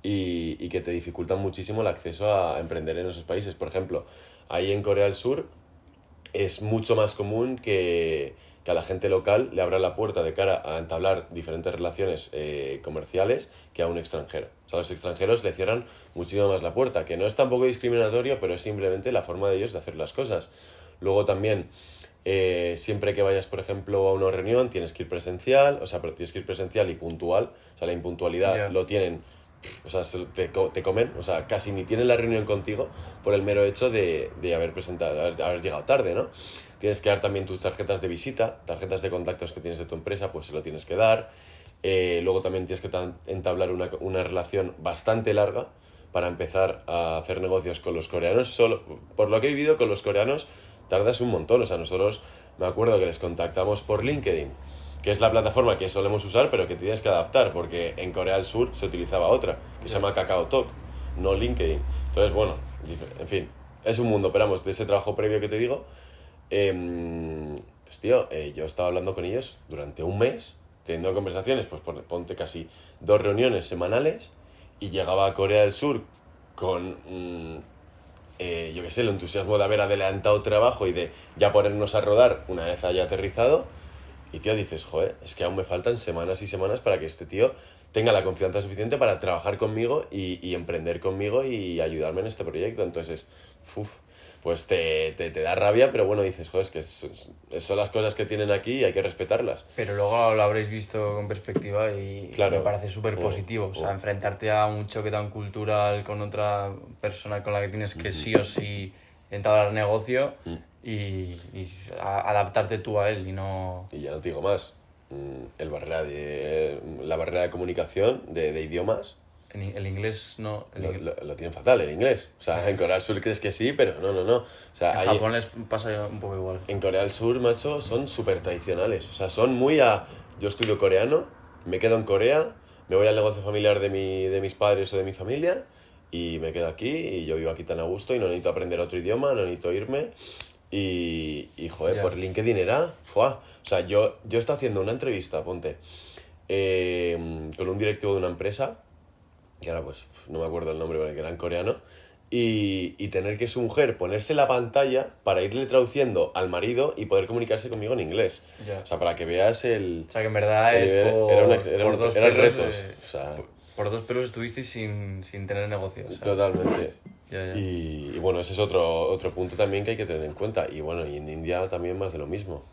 y que te dificultan muchísimo el acceso a emprender en esos países. Por ejemplo, ahí en Corea del Sur es mucho más común que a la gente local le abra la puerta de cara a entablar diferentes relaciones comerciales que a un extranjero. O sea, los extranjeros le cierran muchísimo más la puerta, que no es tampoco discriminatorio, pero es simplemente la forma de ellos de hacer las cosas. Luego también, siempre que vayas, por ejemplo, a una reunión, tienes que ir presencial, o sea, pero tienes que ir presencial y puntual. O sea, la impuntualidad Ya. lo tienen, o sea, te comen, o sea, casi ni tienen la reunión contigo por el mero hecho de haber llegado tarde, ¿no? Tienes que dar también tus tarjetas de visita, tarjetas de contactos que tienes de tu empresa, pues se lo tienes que dar. Luego también tienes que entablar una relación bastante larga para empezar a hacer negocios con los coreanos. Solo, por lo que he vivido con los coreanos, tardas un montón. O sea, nosotros me acuerdo que les contactamos por LinkedIn, que es la plataforma que solemos usar, pero que te tienes que adaptar, porque en Corea del Sur se utilizaba otra, que se llama KakaoTalk, no LinkedIn. Entonces, bueno, en fin, es un mundo, pero vamos, de ese trabajo previo que te digo, pues tío, yo estaba hablando con ellos durante un mes, teniendo conversaciones, pues ponte casi 2 reuniones semanales, y llegaba a Corea del Sur con, yo qué sé, el entusiasmo de haber adelantado trabajo y de ya ponernos a rodar una vez haya aterrizado. Y tío, dices, joder, es que aún me faltan semanas y semanas para que este tío tenga la confianza suficiente para trabajar conmigo y emprender conmigo y ayudarme en este proyecto. Entonces, pues te da rabia, pero bueno, dices, joder, es que son las cosas que tienen aquí y hay que respetarlas. Pero luego lo habréis visto con perspectiva y Claro. me parece súper positivo. O sea, enfrentarte a un choque tan cultural con otra persona con la que tienes que sí o sí entablar negocio y adaptarte tú a él y no... Y ya no te digo más, la barrera de comunicación, de idiomas, El inglés no... lo tienen fatal, el inglés. O sea, en Corea del Sur crees que sí, pero no. O sea, En Japón les pasa un poco igual. en Corea del Sur, macho, son súper tradicionales. O sea, son muy yo estudio coreano, me quedo en Corea, me voy al negocio familiar de mis padres o de mi familia y me quedo aquí y yo vivo aquí tan a gusto y no necesito aprender otro idioma, no necesito irme. Y joder, Ya. por LinkedIn era... ¡fua! O sea, yo estaba haciendo una entrevista, ponte, con un directivo de una empresa, y ahora pues no me acuerdo el nombre porque era en coreano, y tener que su mujer ponerse la pantalla para irle traduciendo al marido y poder comunicarse conmigo en inglés. Ya. O sea, para que veas el... O sea, que en verdad el es nivel- por, eran dos eran pelos, retos. O sea, por 2 pelos estuvisteis sin tener negocio. O sea, totalmente. ya. Y bueno, ese es otro punto también que hay que tener en cuenta. Y bueno, y en India también más de lo mismo.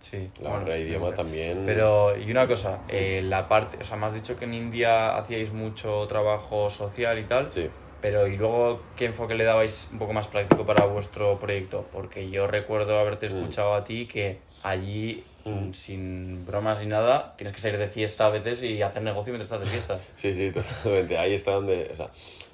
Sí, La bueno, barrera de idioma nunca. también... Pero, y una cosa, la parte, o sea, me has dicho que en India hacíais mucho trabajo social y tal, Sí. pero ¿y luego qué enfoque le dabais un poco más práctico para vuestro proyecto? Porque yo recuerdo haberte escuchado a ti que allí, sin bromas ni nada, tienes que salir de fiesta a veces y hacer negocio mientras estás de fiesta. Sí, sí, totalmente. Ahí está donde, o sea,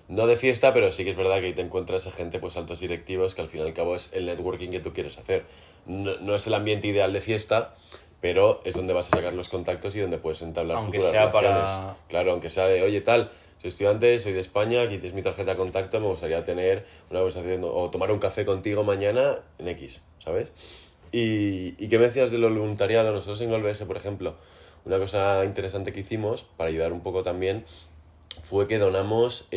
no de fiesta, pero sí que es verdad que ahí te encuentras a gente, pues altos directivos, que al fin y al cabo es el networking que tú quieres hacer. No es el ambiente ideal de fiesta, pero es donde vas a sacar los contactos y donde puedes entablar Aunque futuras sea relaciones. para... Claro, aunque sea de, oye, tal, soy estudiante, soy de España, aquí tienes mi tarjeta de contacto, me gustaría tener una conversación o tomar un café contigo mañana en X, ¿sabes? ¿Y qué me decías de lo voluntariado? Nosotros en GolBS, por ejemplo, una cosa interesante que hicimos para ayudar un poco también fue que donamos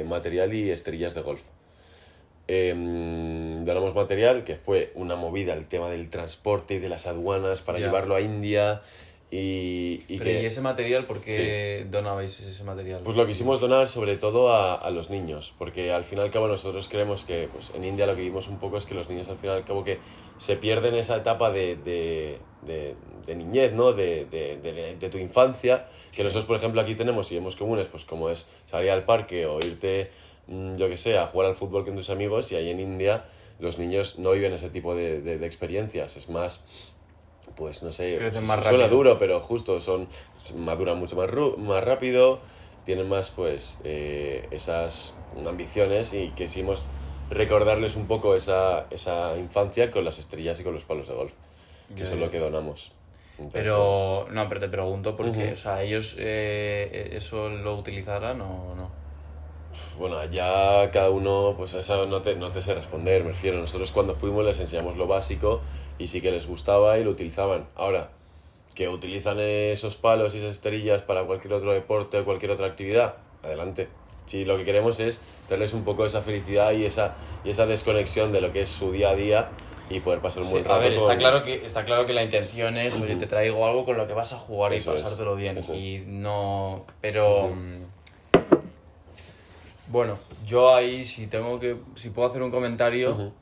material y esterillas de golf. Donamos material, que fue una movida, el tema del transporte y de las aduanas para Ya. llevarlo a India y Pero que... ¿y ese material por qué donabais ese material? Pues lo quisimos donar sobre todo a los niños, porque al fin y al cabo nosotros creemos que pues, en India lo que vimos un poco es que los niños al fin y al cabo que se pierden esa etapa de niñez, ¿no? De tu infancia, que Sí. nosotros por ejemplo aquí tenemos y vemos comunes, pues como es salir al parque o irte, yo que sé, a jugar al fútbol con tus amigos y ahí en India los niños no viven ese tipo de experiencias, es más pues no sé, Crecen pues, más suena rápido. duro, pero justo maduran mucho más rápido, tienen más pues esas ambiciones y quisimos recordarles un poco esa infancia con las estrellas y con los palos de golf, que Ya, eso es ya. lo que donamos. Entonces, Pero, no, pero te pregunto porque, Ujú. o sea, ellos eso lo utilizarán o no. Bueno, ya cada uno, pues a eso no te sé responder, me refiero. Nosotros cuando fuimos les enseñamos lo básico y sí que les gustaba y lo utilizaban. Ahora, que utilizan esos palos y esas esterillas para cualquier otro deporte o cualquier otra actividad, adelante. Si lo que queremos es darles un poco esa felicidad y esa desconexión de lo que es su día a día y poder pasar un Sí, buen a rato ver, con... está claro que la intención es, oye, te traigo algo con lo que vas a jugar y Eso es, pasártelo bien. eso es. Y no, pero Ujú. bueno, yo ahí si puedo hacer un comentario, Ujú.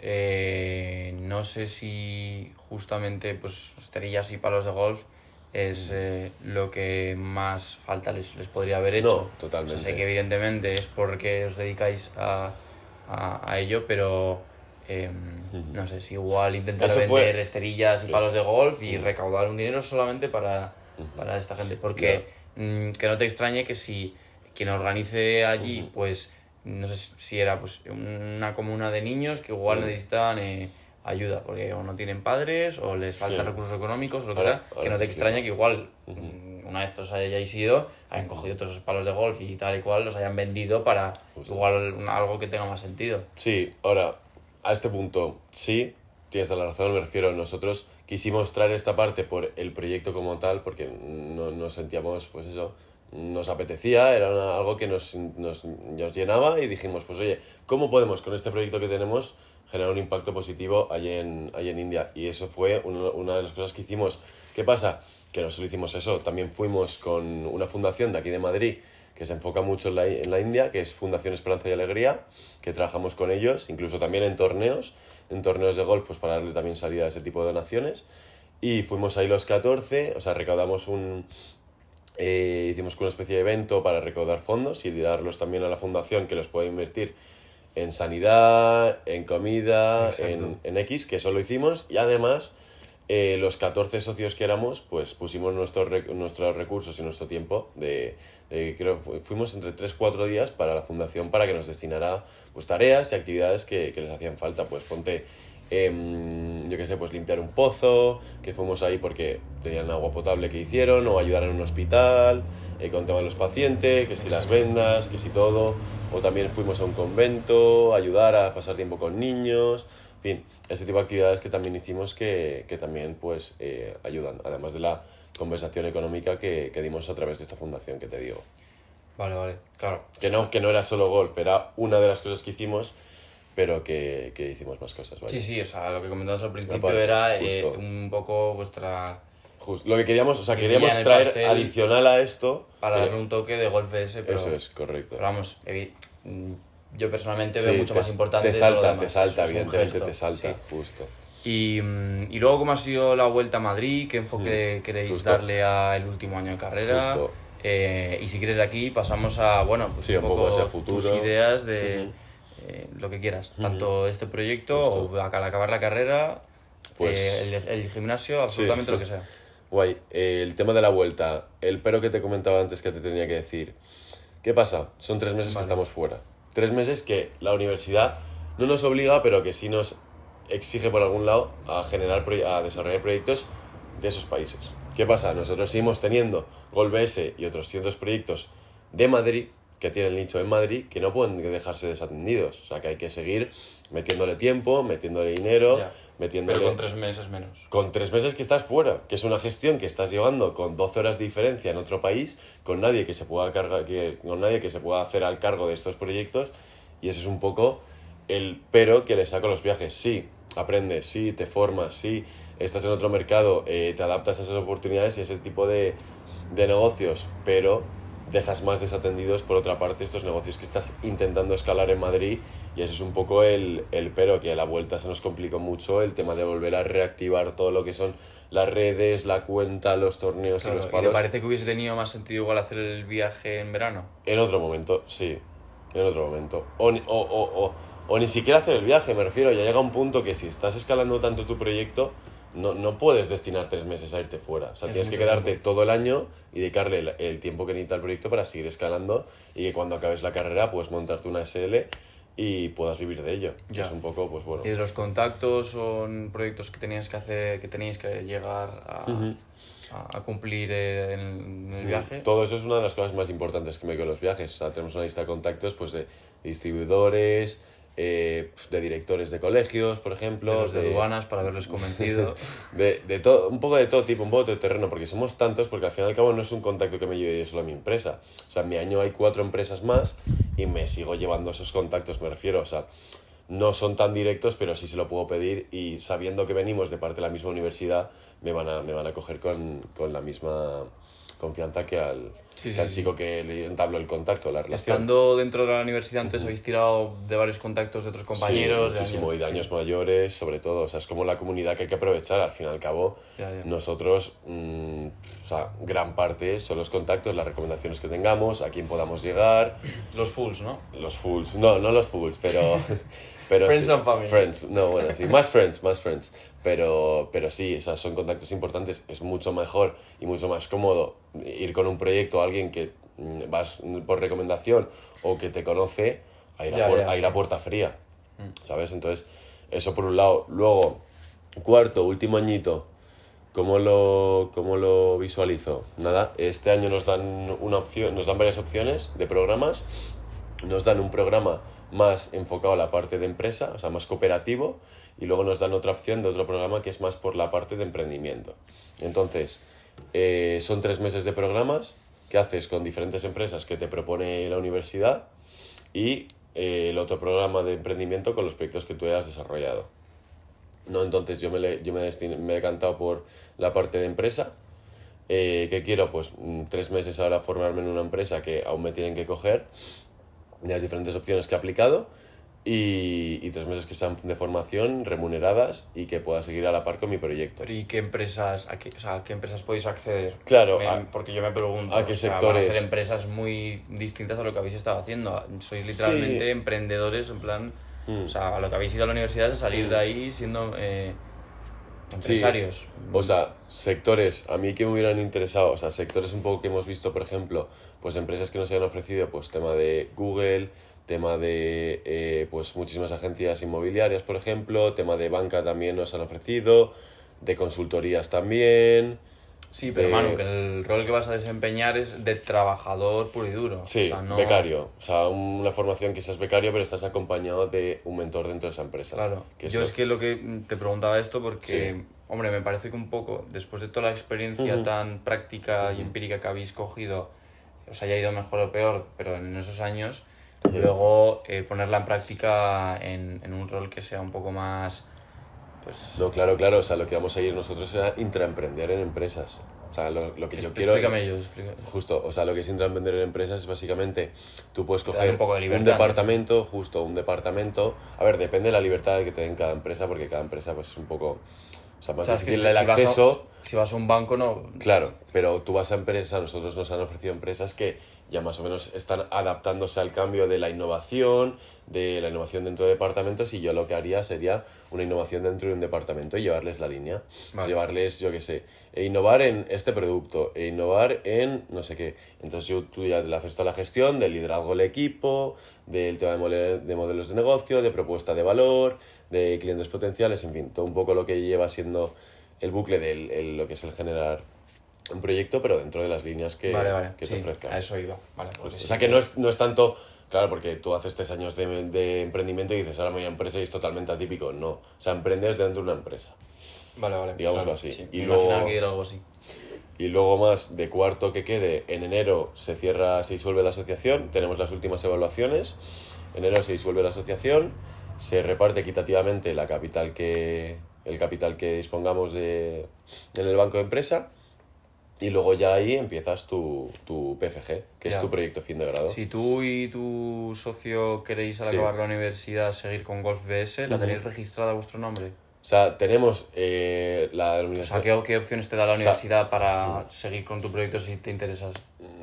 no sé si justamente pues esterillas y palos de golf es lo que más falta les podría haber hecho. No, O sea, totalmente. sé que evidentemente es porque os dedicáis a ello, pero no sé, si igual intentar Eso vender fue... esterillas y es- palos de golf y Ujú. recaudar un dinero solamente Ujú. para esta gente. Ya. Porque que no te extrañe que si quien organice allí, Ujú. pues no sé si era pues una comuna de niños que igual Ujú. necesitan ayuda, porque o no tienen padres o les faltan Sí. recursos económicos o lo que Ahora, sea, que ahora no te te extraña explico. que igual Ujú. una vez os hayáis ido, hayan cogido todos esos palos de golf y tal y cual, los hayan vendido para Justo. igual algo que tenga más sentido. Sí, ahora, a este punto, sí, tienes toda la razón, me refiero, nosotros quisimos traer esta parte por el proyecto como tal, porque no nos sentíamos, pues eso, nos apetecía, era algo que nos llenaba y dijimos, pues oye, ¿cómo podemos con este proyecto que tenemos generar un impacto positivo allí en India? Y eso fue una de las cosas que hicimos. ¿Qué pasa? Que no solo hicimos eso, también fuimos con una fundación de aquí de Madrid que se enfoca mucho en la India, que es Fundación Esperanza y Alegría, que trabajamos con ellos, incluso también en torneos de golf, pues para darle también salida a ese tipo de donaciones. Y fuimos ahí los 14, o sea, recaudamos hicimos una especie de evento para recaudar fondos y darlos también a la fundación que los puede invertir en sanidad, en comida, Exacto. en X, que eso lo hicimos. Y además, los 14 socios que éramos, pues pusimos nuestros recursos y nuestro tiempo creo que fuimos entre 3 4 días para la fundación para que nos destinara pues tareas y actividades que les hacían falta. Pues ponte, yo qué sé, pues limpiar un pozo, que fuimos ahí porque tenían agua potable que hicieron, o ayudar en un hospital, con tema de los pacientes, que si las vendas, que si todo, o también fuimos a un convento, ayudar a pasar tiempo con niños, en fin, ese tipo de actividades que también hicimos que también pues ayudan, además de la compensación económica que dimos a través de esta fundación que te digo. Vale, vale, claro. Que no era solo golf, era una de las cosas que hicimos, pero que hicimos más cosas, ¿vale? Sí, sí, o sea, lo que comentabas al principio Aparte, era justo. un poco vuestra... Lo que queríamos, o sea, guindilla queríamos en el traer pastel adicional a esto. para darle un toque de golf ese, pero... Eso es, correcto. Pero vamos, yo personalmente Sí, veo mucho más importante te todo lo salta, demás. Te salta, Eso es un evidentemente gesto, te salta, sí. justo. Y luego, ¿cómo ha sido la vuelta a Madrid? ¿Qué enfoque queréis Justo. darle al último año de carrera? Justo. Y si quieres de aquí pasamos a, bueno, pues Sí, un poco hacia futuro. tus ideas de lo que quieras, tanto este proyecto Justo. o al acabar la carrera, Pues- el gimnasio, absolutamente Sí. lo que sea. Guay. El tema de la vuelta, el pero que te comentaba antes que te tenía que decir. ¿Qué pasa? Son 3 meses Vale. que estamos fuera. 3 meses que la universidad no nos obliga, pero que sí nos exige por algún lado a a desarrollar proyectos de esos países. ¿Qué pasa? Nosotros seguimos teniendo GolBS y otros cientos proyectos de Madrid, que tienen el nicho en Madrid, que no pueden dejarse desatendidos. O sea, que hay que seguir metiéndole tiempo, metiéndole dinero, Ya. metiéndole... Pero con 3 meses menos. Con 3 meses que estás fuera, que es una gestión que estás llevando con 12 horas de diferencia en otro país, con nadie que se pueda con nadie que se pueda hacer al cargo de estos proyectos, y ese es un poco el pero que le saco a los viajes. Sí, aprendes, sí, te formas, sí, estás en otro mercado, te adaptas a esas oportunidades y a ese tipo de negocios, pero dejas más desatendidos por otra parte estos negocios que estás intentando escalar en Madrid, y eso es un poco el pero, que a la vuelta se nos complicó mucho el tema de volver a reactivar todo lo que son las redes, la cuenta, los torneos Claro, y los ¿y palos. te parece que hubiese tenido más sentido igual hacer el viaje en verano? En otro momento, sí, en otro momento. O ni siquiera hacer el viaje, me refiero, ya llega un punto que si estás escalando tanto tu proyecto, no puedes destinar 3 meses a irte fuera. O sea, Es tienes que mucho quedarte tiempo. todo el año y dedicarle el tiempo que necesita el proyecto para seguir escalando, y que cuando acabes la carrera puedes montarte una SL y pudas vivir de ello. Ya. Es un poco, pues bueno. ¿Y de los contactos son proyectos que teníais que hacer, que teníais que llegar a cumplir en el viaje? Todo eso es una de las cosas más importantes que me quedo en los viajes. O sea, tenemos una lista de contactos, pues, de distribuidores, de directores de colegios, por ejemplo. De los de aduanas para haberles convencido. De todo, un poco de todo tipo, un poco de terreno, porque somos tantos, porque al fin y al cabo no es un contacto que me lleve yo solo a mi empresa. O sea, en mi año hay 4 empresas más y me sigo llevando esos contactos, me refiero. O sea, no son tan directos, pero sí se lo puedo pedir, y sabiendo que venimos de parte de la misma universidad, me van a coger con la misma confianza que al, Sí, que al sí, chico que le entabló el contacto, la relación. Estando dentro de la universidad antes habéis tirado de varios contactos de otros compañeros. Sí, de muchísimo, y de sí. años mayores, sobre todo. O sea, es como la comunidad que hay que aprovechar. Al fin y al cabo, Ya. nosotros, o sea, gran parte son los contactos, las recomendaciones que tengamos, a quién podamos llegar, Los fulls, ¿no? los fools. No los fools, pero Friends sí. and family. Friends, no, bueno, sí, más friends. Pero sí, o sea, son contactos importantes. Es mucho mejor y mucho más cómodo ir con un proyecto a alguien que vas por recomendación o que te conoce, a ir, a ir a puerta fría, ¿sabes? Entonces, eso por un lado. Luego, cuarto, último añito, ¿cómo lo visualizo? Nada, este año nos dan una opción, nos dan varias opciones de programas. Nos dan un programa más enfocado a la parte de empresa, o sea, más cooperativo, y luego nos dan otra opción de otro programa que es más por la parte de emprendimiento. Entonces, son 3 meses de programas que haces con diferentes empresas que te propone la universidad, y el otro programa de emprendimiento con los proyectos que tú hayas desarrollado. ¿No? Entonces yo me he decantado por la parte de empresa. ¿Qué quiero? Pues 3 meses ahora formarme en una empresa que aún me tienen que coger, de las diferentes opciones que he aplicado, y 3 meses que sean de formación, remuneradas, y que pueda seguir a la par con mi proyecto. ¿Y qué empresas, a qué empresas podéis acceder? Claro, Porque yo me pregunto, ¿a qué van a sectores? ser empresas muy distintas a lo que habéis estado haciendo. Sois literalmente Sí. emprendedores, en plan, o sea, a lo que habéis ido a la universidad es salir de ahí siendo empresarios. Sí. O sea, sectores a mí que me hubieran interesado, o sea, sectores un poco que hemos visto, por ejemplo, pues empresas que nos hayan ofrecido, pues tema de Google, tema de pues muchísimas agencias inmobiliarias, por ejemplo, tema de banca también nos han ofrecido, de consultorías también. Sí, pero de- Manu, que el rol que vas a desempeñar es de trabajador puro y duro. Sí, O sea, no... becario. O sea, una formación que seas becario, pero estás acompañado de un mentor dentro de esa empresa. Claro, Que yo eso- es que lo que te preguntaba esto porque, Sí. hombre, me parece que un poco, después de toda la experiencia tan práctica y empírica que habéis cogido, os haya ido mejor o peor, pero en esos años, luego ponerla en práctica en un rol que sea un poco más, pues... No, claro, o sea, lo que vamos a ir nosotros es a intraemprender en empresas. O sea, lo que yo quiero... Explícame. Justo, o sea, lo que es intraemprender en empresas es básicamente, tú puedes Te dan coger un poco de libertad, un departamento, justo, un departamento. A ver, depende de la libertad que te den cada empresa, porque cada empresa pues es un poco... O sea, más O sea, es que difícil el si acceso... si vas a un banco, no... Claro, pero tú vas a empresas, nosotros nos han ofrecido empresas que ya más o menos están adaptándose al cambio de la innovación dentro de departamentos, y yo lo que haría sería una innovación dentro de un departamento y llevarles la línea. Vale. Llevarles, yo qué sé, innovar en este producto, innovar en no sé qué. Entonces tú ya le haces toda la gestión del liderazgo del equipo, del tema de modelos de negocio, de propuesta de valor, de clientes potenciales, en fin, todo un poco lo que lleva siendo el bucle de lo que es el generar un proyecto, pero dentro de las líneas que sí, te ofrezcan. a eso iba. Vale, Pues, porque o sea, que no es tanto... Claro, porque tú haces 3 años de emprendimiento y dices, ahora me voy a empresa y es totalmente atípico. No, o sea, emprendes dentro de una empresa. Vale. Digámoslo claro, así. Sí. Y Me luego- imaginaba que era algo así. Y luego más, de cuarto que quede, en enero se disuelve la asociación, tenemos las últimas evaluaciones, en enero se disuelve la asociación, se reparte equitativamente el capital que dispongamos en el banco de empresa, y luego ya ahí empiezas tu PFG, que Ya. es tu proyecto fin de grado. Si tú y tu socio queréis al Sí. acabar la universidad seguir con Golf BS, ¿la Ujú. tenéis registrada a vuestro nombre? O sea, tenemos la O denominación... sea, ¿qué opciones te da la sea, universidad para seguir con tu proyecto si te interesas?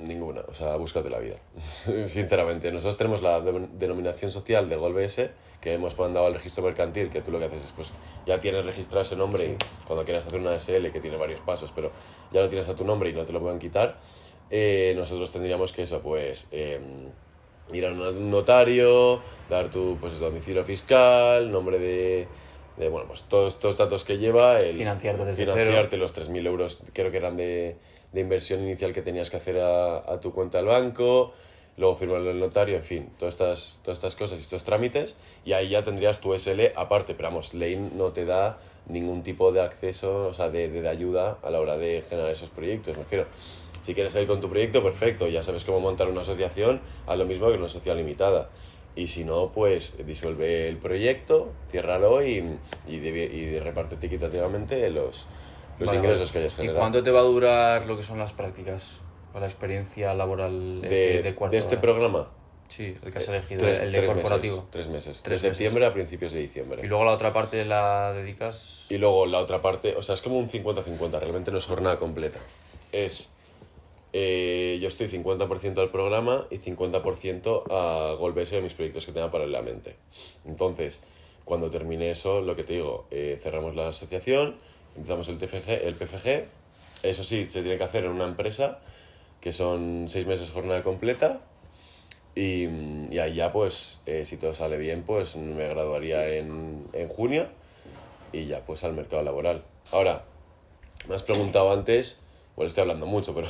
Ninguna, o sea, búscate la vida. Sinceramente, nosotros tenemos la denominación social de GolBS, que hemos mandado al registro mercantil, que tú lo que haces es, pues, ya tienes registrado ese nombre, Sí. y cuando quieras hacer una SL, que tiene varios pasos, pero ya lo tienes a tu nombre y no te lo pueden quitar. Nosotros tendríamos que eso, pues, ir a un notario, dar tu domicilio fiscal, nombre bueno, pues todos estos datos que lleva, Financiarte desde financiarte los 3.000 euros, creo que eran de inversión inicial que tenías que hacer a tu cuenta del banco, luego firmarlo el notario, en fin, todas estas cosas y estos trámites, y ahí ya tendrías tu SL aparte, pero vamos, Lane no te da ningún tipo de acceso, o sea, de ayuda a la hora de generar esos proyectos, me refiero. Si quieres seguir con tu proyecto, perfecto, ya sabes cómo montar una asociación, haz lo mismo que una sociedad limitada. Y si no, pues disuelve el proyecto, ciérralo y repártete equitativamente los Vale, ingresos vale. que hayas ¿Y generado. cuánto te va a durar lo que son las prácticas o la experiencia laboral de cuarto de este grado? programa? Sí, el que has elegido, Tres- el de tres corporativo. Meses, 3 meses. Tres de meses. septiembre a principios de diciembre. Y luego la otra parte la dedicas... Y luego la otra parte, o sea, es como un 50-50, realmente no es jornada completa. Yo estoy 50% al programa y 50% a GolBS y a mis proyectos que tenga paralelamente. Entonces, cuando termine eso, lo que te digo, cerramos la asociación, empezamos el PFG. Eso sí, se tiene que hacer en una empresa, que son 6 meses jornada completa. Y ahí ya, pues, si todo sale bien, pues me graduaría en junio y ya, pues, al mercado laboral. Ahora, me has preguntado antes, bueno, estoy hablando mucho, pero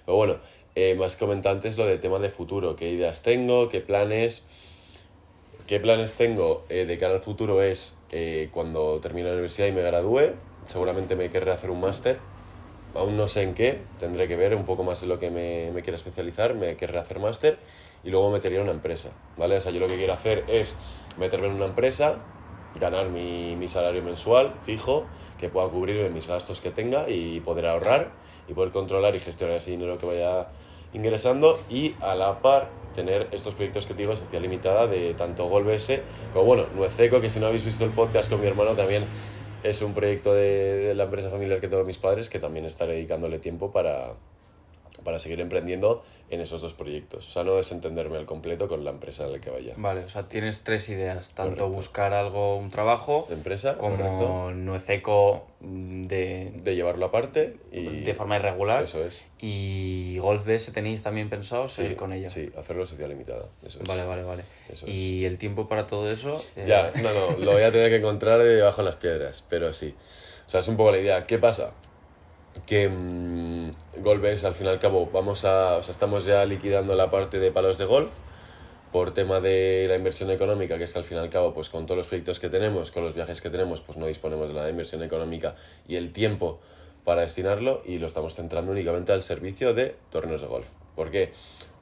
bueno, me has comentado antes lo del tema de futuro, qué ideas tengo, qué planes tengo de cara al futuro es cuando termine la universidad y me gradúe, seguramente me querré hacer un máster, aún no sé en qué, tendré que ver un poco más en lo que me quiera especializar, me querré hacer máster y luego me metería en una empresa, ¿vale? O sea, yo lo que quiero hacer es meterme en una empresa, ganar mi salario mensual fijo, que pueda cubrir mis gastos que tenga y poder ahorrar y poder controlar y gestionar ese dinero que vaya ingresando, y a la par tener estos proyectos que te digo, sociedad limitada, de tanto GolBS como, bueno, Nuececo, que si no habéis visto el podcast con mi hermano, también es un proyecto de la empresa familiar que tengo mis padres, que también estaré dedicándole tiempo para seguir emprendiendo en esos dos proyectos. O sea, no desentenderme al completo con la empresa en la que vaya. Vale, o sea, tienes 3 ideas, tanto Correcto. buscar un trabajo, De empresa, como correcto. Nuececo de Llevarlo aparte y... de forma irregular. Eso es. Y Golf BS tenéis también pensado seguir con ella. Sí, hacerlo sociedad limitada. Eso es. Vale. Eso Y el tiempo para todo eso... Ya, no, lo voy a tener que encontrar debajo de las piedras, pero sí. O sea, es un poco la idea. ¿Qué pasa? Que GolfBS, al fin y al cabo, estamos ya liquidando la parte de palos de golf por tema de la inversión económica, que es que al fin y al cabo, pues con todos los proyectos que tenemos, con los viajes que tenemos, pues no disponemos de la inversión económica y el tiempo para destinarlo, y lo estamos centrando únicamente al servicio de torneos de golf. ¿Por qué?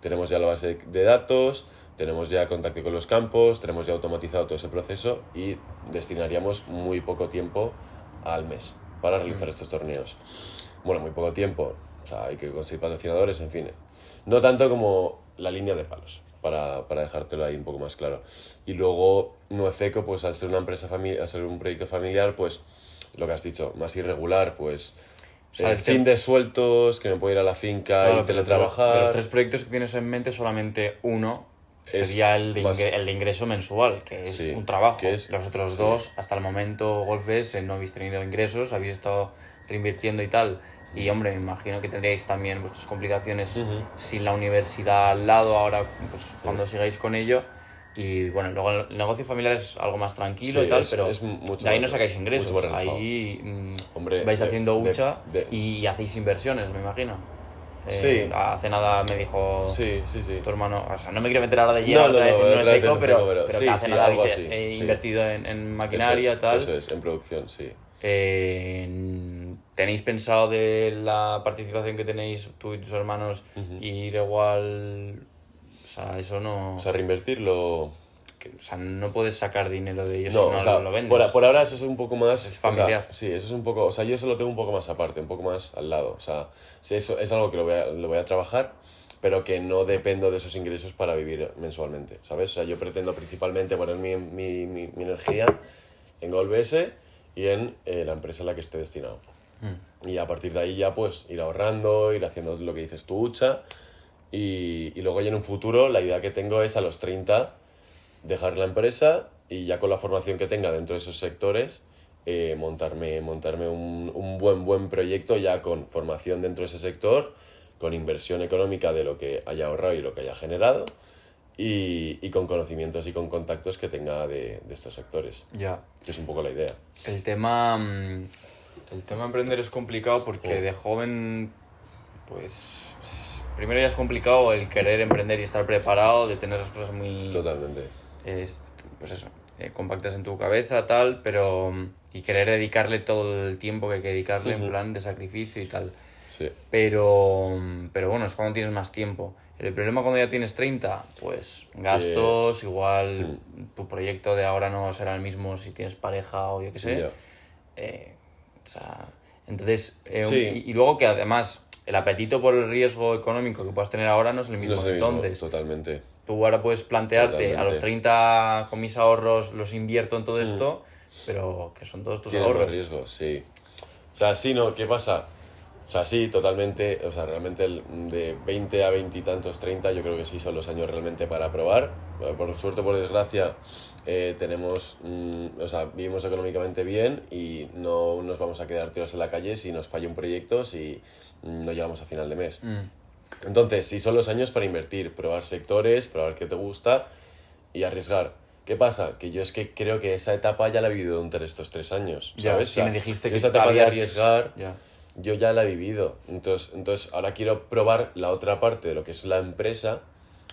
Tenemos ya la base de datos, tenemos ya contacto con los campos, tenemos ya automatizado todo ese proceso y destinaríamos muy poco tiempo al mes para realizar estos torneos. bueno, muy poco tiempo, o sea, hay que conseguir patrocinadores, en fin. No tanto como la línea de palos, para dejártelo ahí un poco más claro. Y luego, Nuececo, pues al ser una empresa al ser un proyecto familiar, pues lo que has dicho, más irregular, pues O sea, fin de sueltos, que me puedo ir a la finca claro, y teletrabajar. De los 3 proyectos que tienes en mente, solamente uno Es sería el de, más- el de ingreso mensual, que es Sí, un trabajo. que es- Los otros sí. 2, hasta el momento, GolfBS, no habéis tenido ingresos, habéis estado reinvirtiendo y tal. Y hombre, me imagino que tendréis también vuestras complicaciones sin la universidad al lado, ahora pues cuando sigáis con ello. Y bueno, luego el negocio familiar es algo más tranquilo Sí, y tal, es- pero es mucho de ahí más- no sacáis ingresos. mucho más relajado. Ahí Hombre, vais haciendo hucha de- y hacéis inversiones, me imagino. Sí. Hace nada me dijo Sí. tu hermano, o sea, no me quiero meter ahora de lleno No, otra vez en otra un vez Nuececo, en pero, Nuececo, pero que sí, hace sí, nada algo habéis así, sí. invertido en maquinaria, tal. Eso es, en producción, sí. ¿Tenéis pensado de la participación que tenéis tú y tus hermanos ir igual? O sea, eso no... O sea, reinvertirlo... o sea, no puedes sacar dinero de ellos No, si no o sea, lo vendes. por ahora eso es un poco más... Es familiar. O sea, sí, eso es un poco... O sea, yo eso lo tengo un poco más aparte, un poco más al lado. O sea, sí, eso es algo que lo voy a trabajar, pero que no dependo de esos ingresos para vivir mensualmente, ¿sabes? O sea, yo pretendo principalmente poner mi energía en GolfBS y en la empresa en la que esté destinado. Y a partir de ahí ya pues ir ahorrando, ir haciendo lo que dices tu hucha y luego ya en un futuro la idea que tengo es a los 30 dejar la empresa y ya con la formación que tenga dentro de esos sectores montarme un buen proyecto ya con formación dentro de ese sector, con inversión económica de lo que haya ahorrado y lo que haya generado y con conocimientos y con contactos que tenga de estos sectores, Ya. que es un poco la idea. El tema de emprender es complicado porque de joven, pues, primero ya es complicado el querer emprender y estar preparado, de tener las cosas muy... Totalmente. Pues eso, compactas en tu cabeza, tal, pero... Y querer dedicarle todo el tiempo que hay que dedicarle en plan de sacrificio y tal. Sí. Pero bueno, es cuando tienes más tiempo. El problema cuando ya tienes 30, pues gastos, igual tu proyecto de ahora no será el mismo si tienes pareja o yo qué sé. Ya. O sea, entonces, Sí. y luego que además el apetito por el riesgo económico que puedas tener ahora no es el mismo No sé, que entonces. totalmente. Tú ahora puedes plantearte, Totalmente. a los 30 con mis ahorros los invierto en todo esto, pero que son todos tus Tienes ahorros. más riesgos, sí. O sea, sí, ¿no? ¿Qué pasa? O sea, sí, totalmente. O sea, realmente de 20 a 20 y tantos, 30, yo creo que sí son los años realmente para probar. Por suerte, por desgracia, tenemos... o sea, vivimos económicamente bien y no nos vamos a quedar tirados en la calle si nos falla un proyecto, si no llegamos a final de mes. Entonces, sí son los años para invertir, probar sectores, probar qué te gusta y arriesgar. ¿Qué pasa? Que yo es que creo que esa etapa ya la he vivido durante estos 3 años, Ya, ¿sabes? sí, O sea, me dijiste que esa etapa de habías- arriesgar, ya. yo ya la he vivido. Entonces ahora quiero probar la otra parte de lo que es la empresa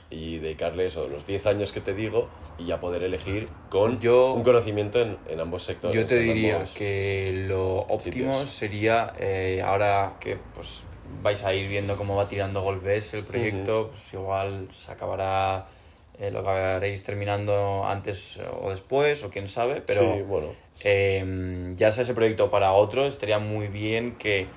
y dedicarle eso, los 10 años que te digo, y ya poder elegir con un conocimiento en ambos sectores. Yo te en diría ambos que lo óptimo sitios. sería, ahora que pues vais a ir viendo cómo va tirando GolfBS el proyecto, pues igual se acabará, lo acabaréis terminando antes o después, o quién sabe, pero Sí, bueno. ya sea ese proyecto para otro, estaría muy bien que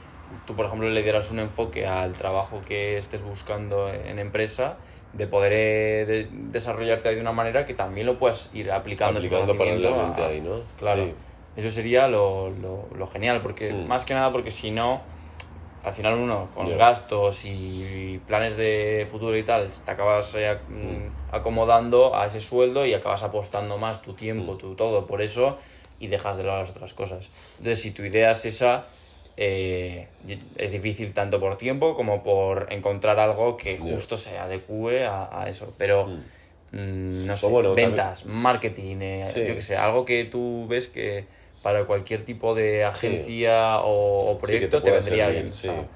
tú, por ejemplo, le dieras un enfoque al trabajo que estés buscando en empresa, de poder desarrollarte de una manera que también lo puedas ir aplicando ese conocimiento paralelamente ahí, ¿no? Claro, Sí. eso sería lo genial, porque más que nada porque si no, al final uno con Ya. gastos y planes de futuro y tal, te acabas acomodando a ese sueldo y acabas apostando más tu tiempo, tu todo por eso y dejas de lado las otras cosas. Entonces, si tu idea es esa, es difícil tanto por tiempo como por encontrar algo que justo se adecue a eso. Pero, no sé, O bueno, ventas, marketing, Sí. yo qué sé, algo que tú ves que para cualquier tipo de agencia o proyecto Sí, que te pueda vendría servir, bien. sí. O sea,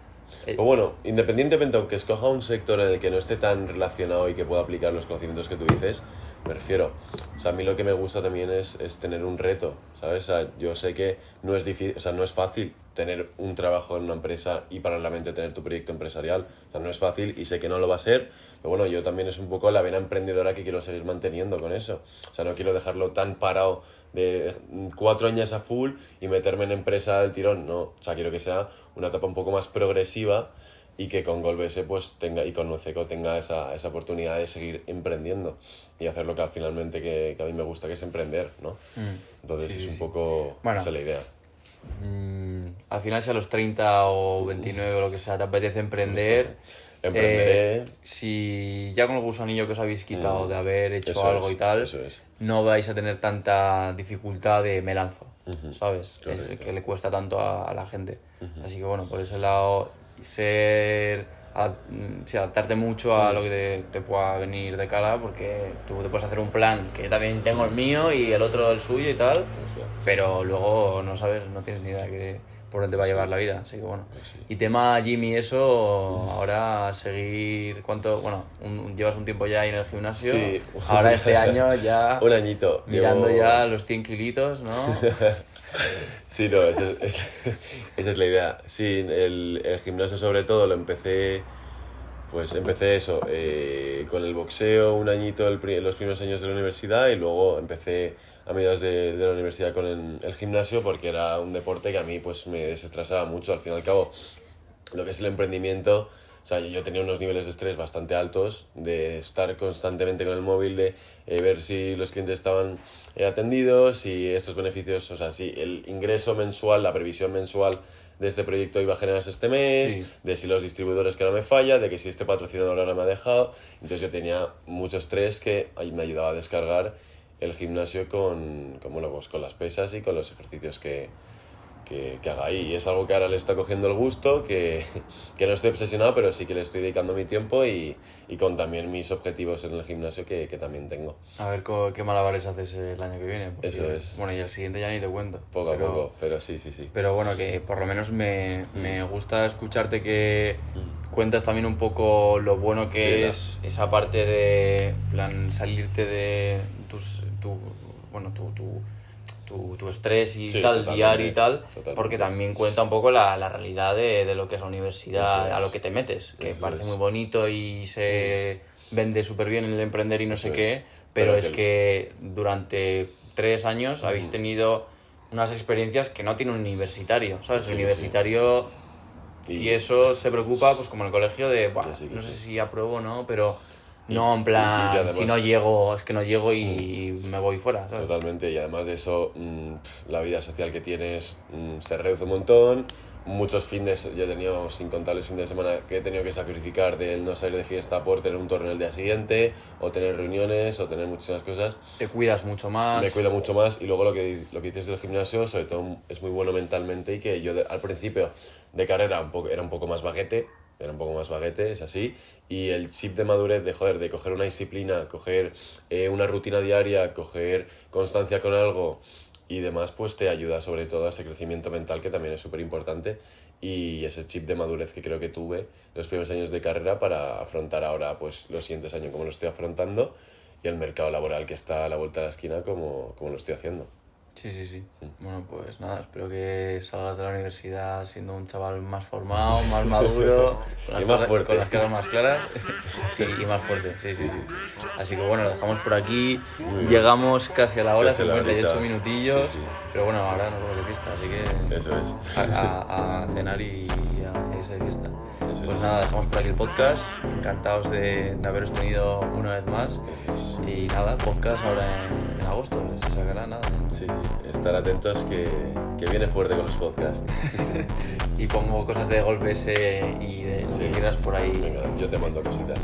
O bueno, independientemente, aunque escoja un sector en el que no esté tan relacionado y que pueda aplicar los conocimientos que tú dices, Me refiero, o sea, a mí lo que me gusta también es tener un reto, ¿sabes? O sea, yo sé que no es difícil, o sea, no es fácil tener un trabajo en una empresa y paralelamente tener tu proyecto empresarial. O sea, no es fácil y sé que no lo va a ser, pero bueno, yo también es un poco la vena emprendedora que quiero seguir manteniendo con eso. O sea, no quiero dejarlo tan parado de 4 años a full y meterme en empresa del tirón, no. O sea, quiero que sea una etapa un poco más progresiva y que con Golbese pues tenga, y con Nuceco tenga esa oportunidad de seguir emprendiendo y hacer lo que finalmente que a mí me gusta, que es emprender, ¿no? Entonces Sí, es un sí. poco Bueno. esa la idea. Al final, si a los 30 o 29 o lo que sea te apetece emprender, Emprenderé. si ya con el gusanillo que os habéis quitado de haber hecho Eso algo es, y tal, eso es. no vais a tener tanta dificultad de me lanzo, ¿sabes? Correcto. Es que le cuesta tanto a la gente. Así que bueno, por ese lado, adaptarte mucho a lo que te pueda venir de cara, porque tú te puedes hacer un plan, que yo también tengo el mío y el otro el suyo y tal, pero luego no sabes, no tienes ni idea por dónde va a llevar la vida, así que bueno. Sí. Y tema gym y eso, ahora seguir, bueno, llevas un tiempo ya ahí en el gimnasio, Sí. ahora este año ya Un añito. mirando Llevo- ya los 100 kilitos, ¿no? Sí, no, esa es la idea. Sí, el gimnasio sobre todo lo empecé, pues empecé eso, con el boxeo un añito los primeros años de la universidad y luego empecé a mediados de la universidad con el gimnasio porque era un deporte que a mí pues me desestresaba mucho. Al fin y al cabo, lo que es el emprendimiento, o sea, yo tenía unos niveles de estrés bastante altos, de estar constantemente con el móvil, de ver si los clientes estaban atendidos, si estos beneficios, o sea, si el ingreso mensual, la previsión mensual de este proyecto iba a generarse este mes, Sí. de si los distribuidores que no me falla, de que si este patrocinador ahora me ha dejado. Entonces yo tenía mucho estrés que ahí me ayudaba a descargar el gimnasio bueno, pues con las pesas y con los ejercicios que haga ahí. Y es algo que ahora le está cogiendo el gusto, que no estoy obsesionado, pero sí que le estoy dedicando mi tiempo y con también mis objetivos en el gimnasio que también tengo. A ver qué malabares haces el año que viene. Porque, Eso es. Bueno, y el siguiente ya ni te cuento. Poco a poco, pero sí. Pero bueno, que por lo menos me gusta escucharte que cuentas también un poco lo bueno que Sí, es esa parte de plan salirte de tu estrés y Sí, tal, totalmente, diario y tal, totalmente. porque también cuenta un poco la realidad de lo que es la universidad, Eso es. a lo que te metes, que Eso parece es. muy bonito y se vende súper bien el emprender y no sé Eso qué, es. pero Pero es que durante 3 años habéis tenido unas experiencias que no tiene un universitario, ¿sabes? Sí, El universitario, si Y- eso se preocupa, pues como en el colegio de, "Buah, Que sí, que no sé sí. si apruebo o no, pero no en y plan, además- si no llego, es que no llego y me voy fuera, ¿sabes?". Totalmente, y además de eso, la vida social que tienes se reduce un montón. Muchos fines, yo he tenido sin contables fines de semana que he tenido que sacrificar de no salir de fiesta por tener un torneo el día siguiente, o tener reuniones, o tener muchísimas cosas. Te cuidas mucho más. Me cuido mucho más y luego lo que dices del gimnasio, sobre todo es muy bueno mentalmente y que yo al principio de carrera era un poco más vaguete, es así, y el chip de madurez de coger una disciplina, coger una rutina diaria, coger constancia con algo y demás, pues te ayuda sobre todo a ese crecimiento mental que también es súper importante y ese chip de madurez que creo que tuve los primeros años de carrera para afrontar ahora pues los siguientes años como lo estoy afrontando y el mercado laboral que está a la vuelta de la esquina como lo estoy haciendo. Sí. Bueno, pues nada, espero que salgas de la universidad siendo un chaval más formado, más maduro, Y más fuerte. con las cosas más claras y más fuerte, sí. Así que bueno, lo dejamos por aquí. Muy bien. Llegamos casi a la hora, Casi a la 58 horita. minutillos. Sí. Pero bueno, ahora nos vamos de fiesta, así que Eso es. a cenar y a irse de fiesta. Eso Pues es. nada, dejamos por aquí el podcast. Encantados de haberos tenido una vez más. Eso es. Y nada, podcast ahora en agosto, se sacará nada. Sí, estar atentos que viene fuerte con los podcasts. Y pongo cosas de golpe ese y de lo que quieras por ahí. Venga, yo te mando cositas.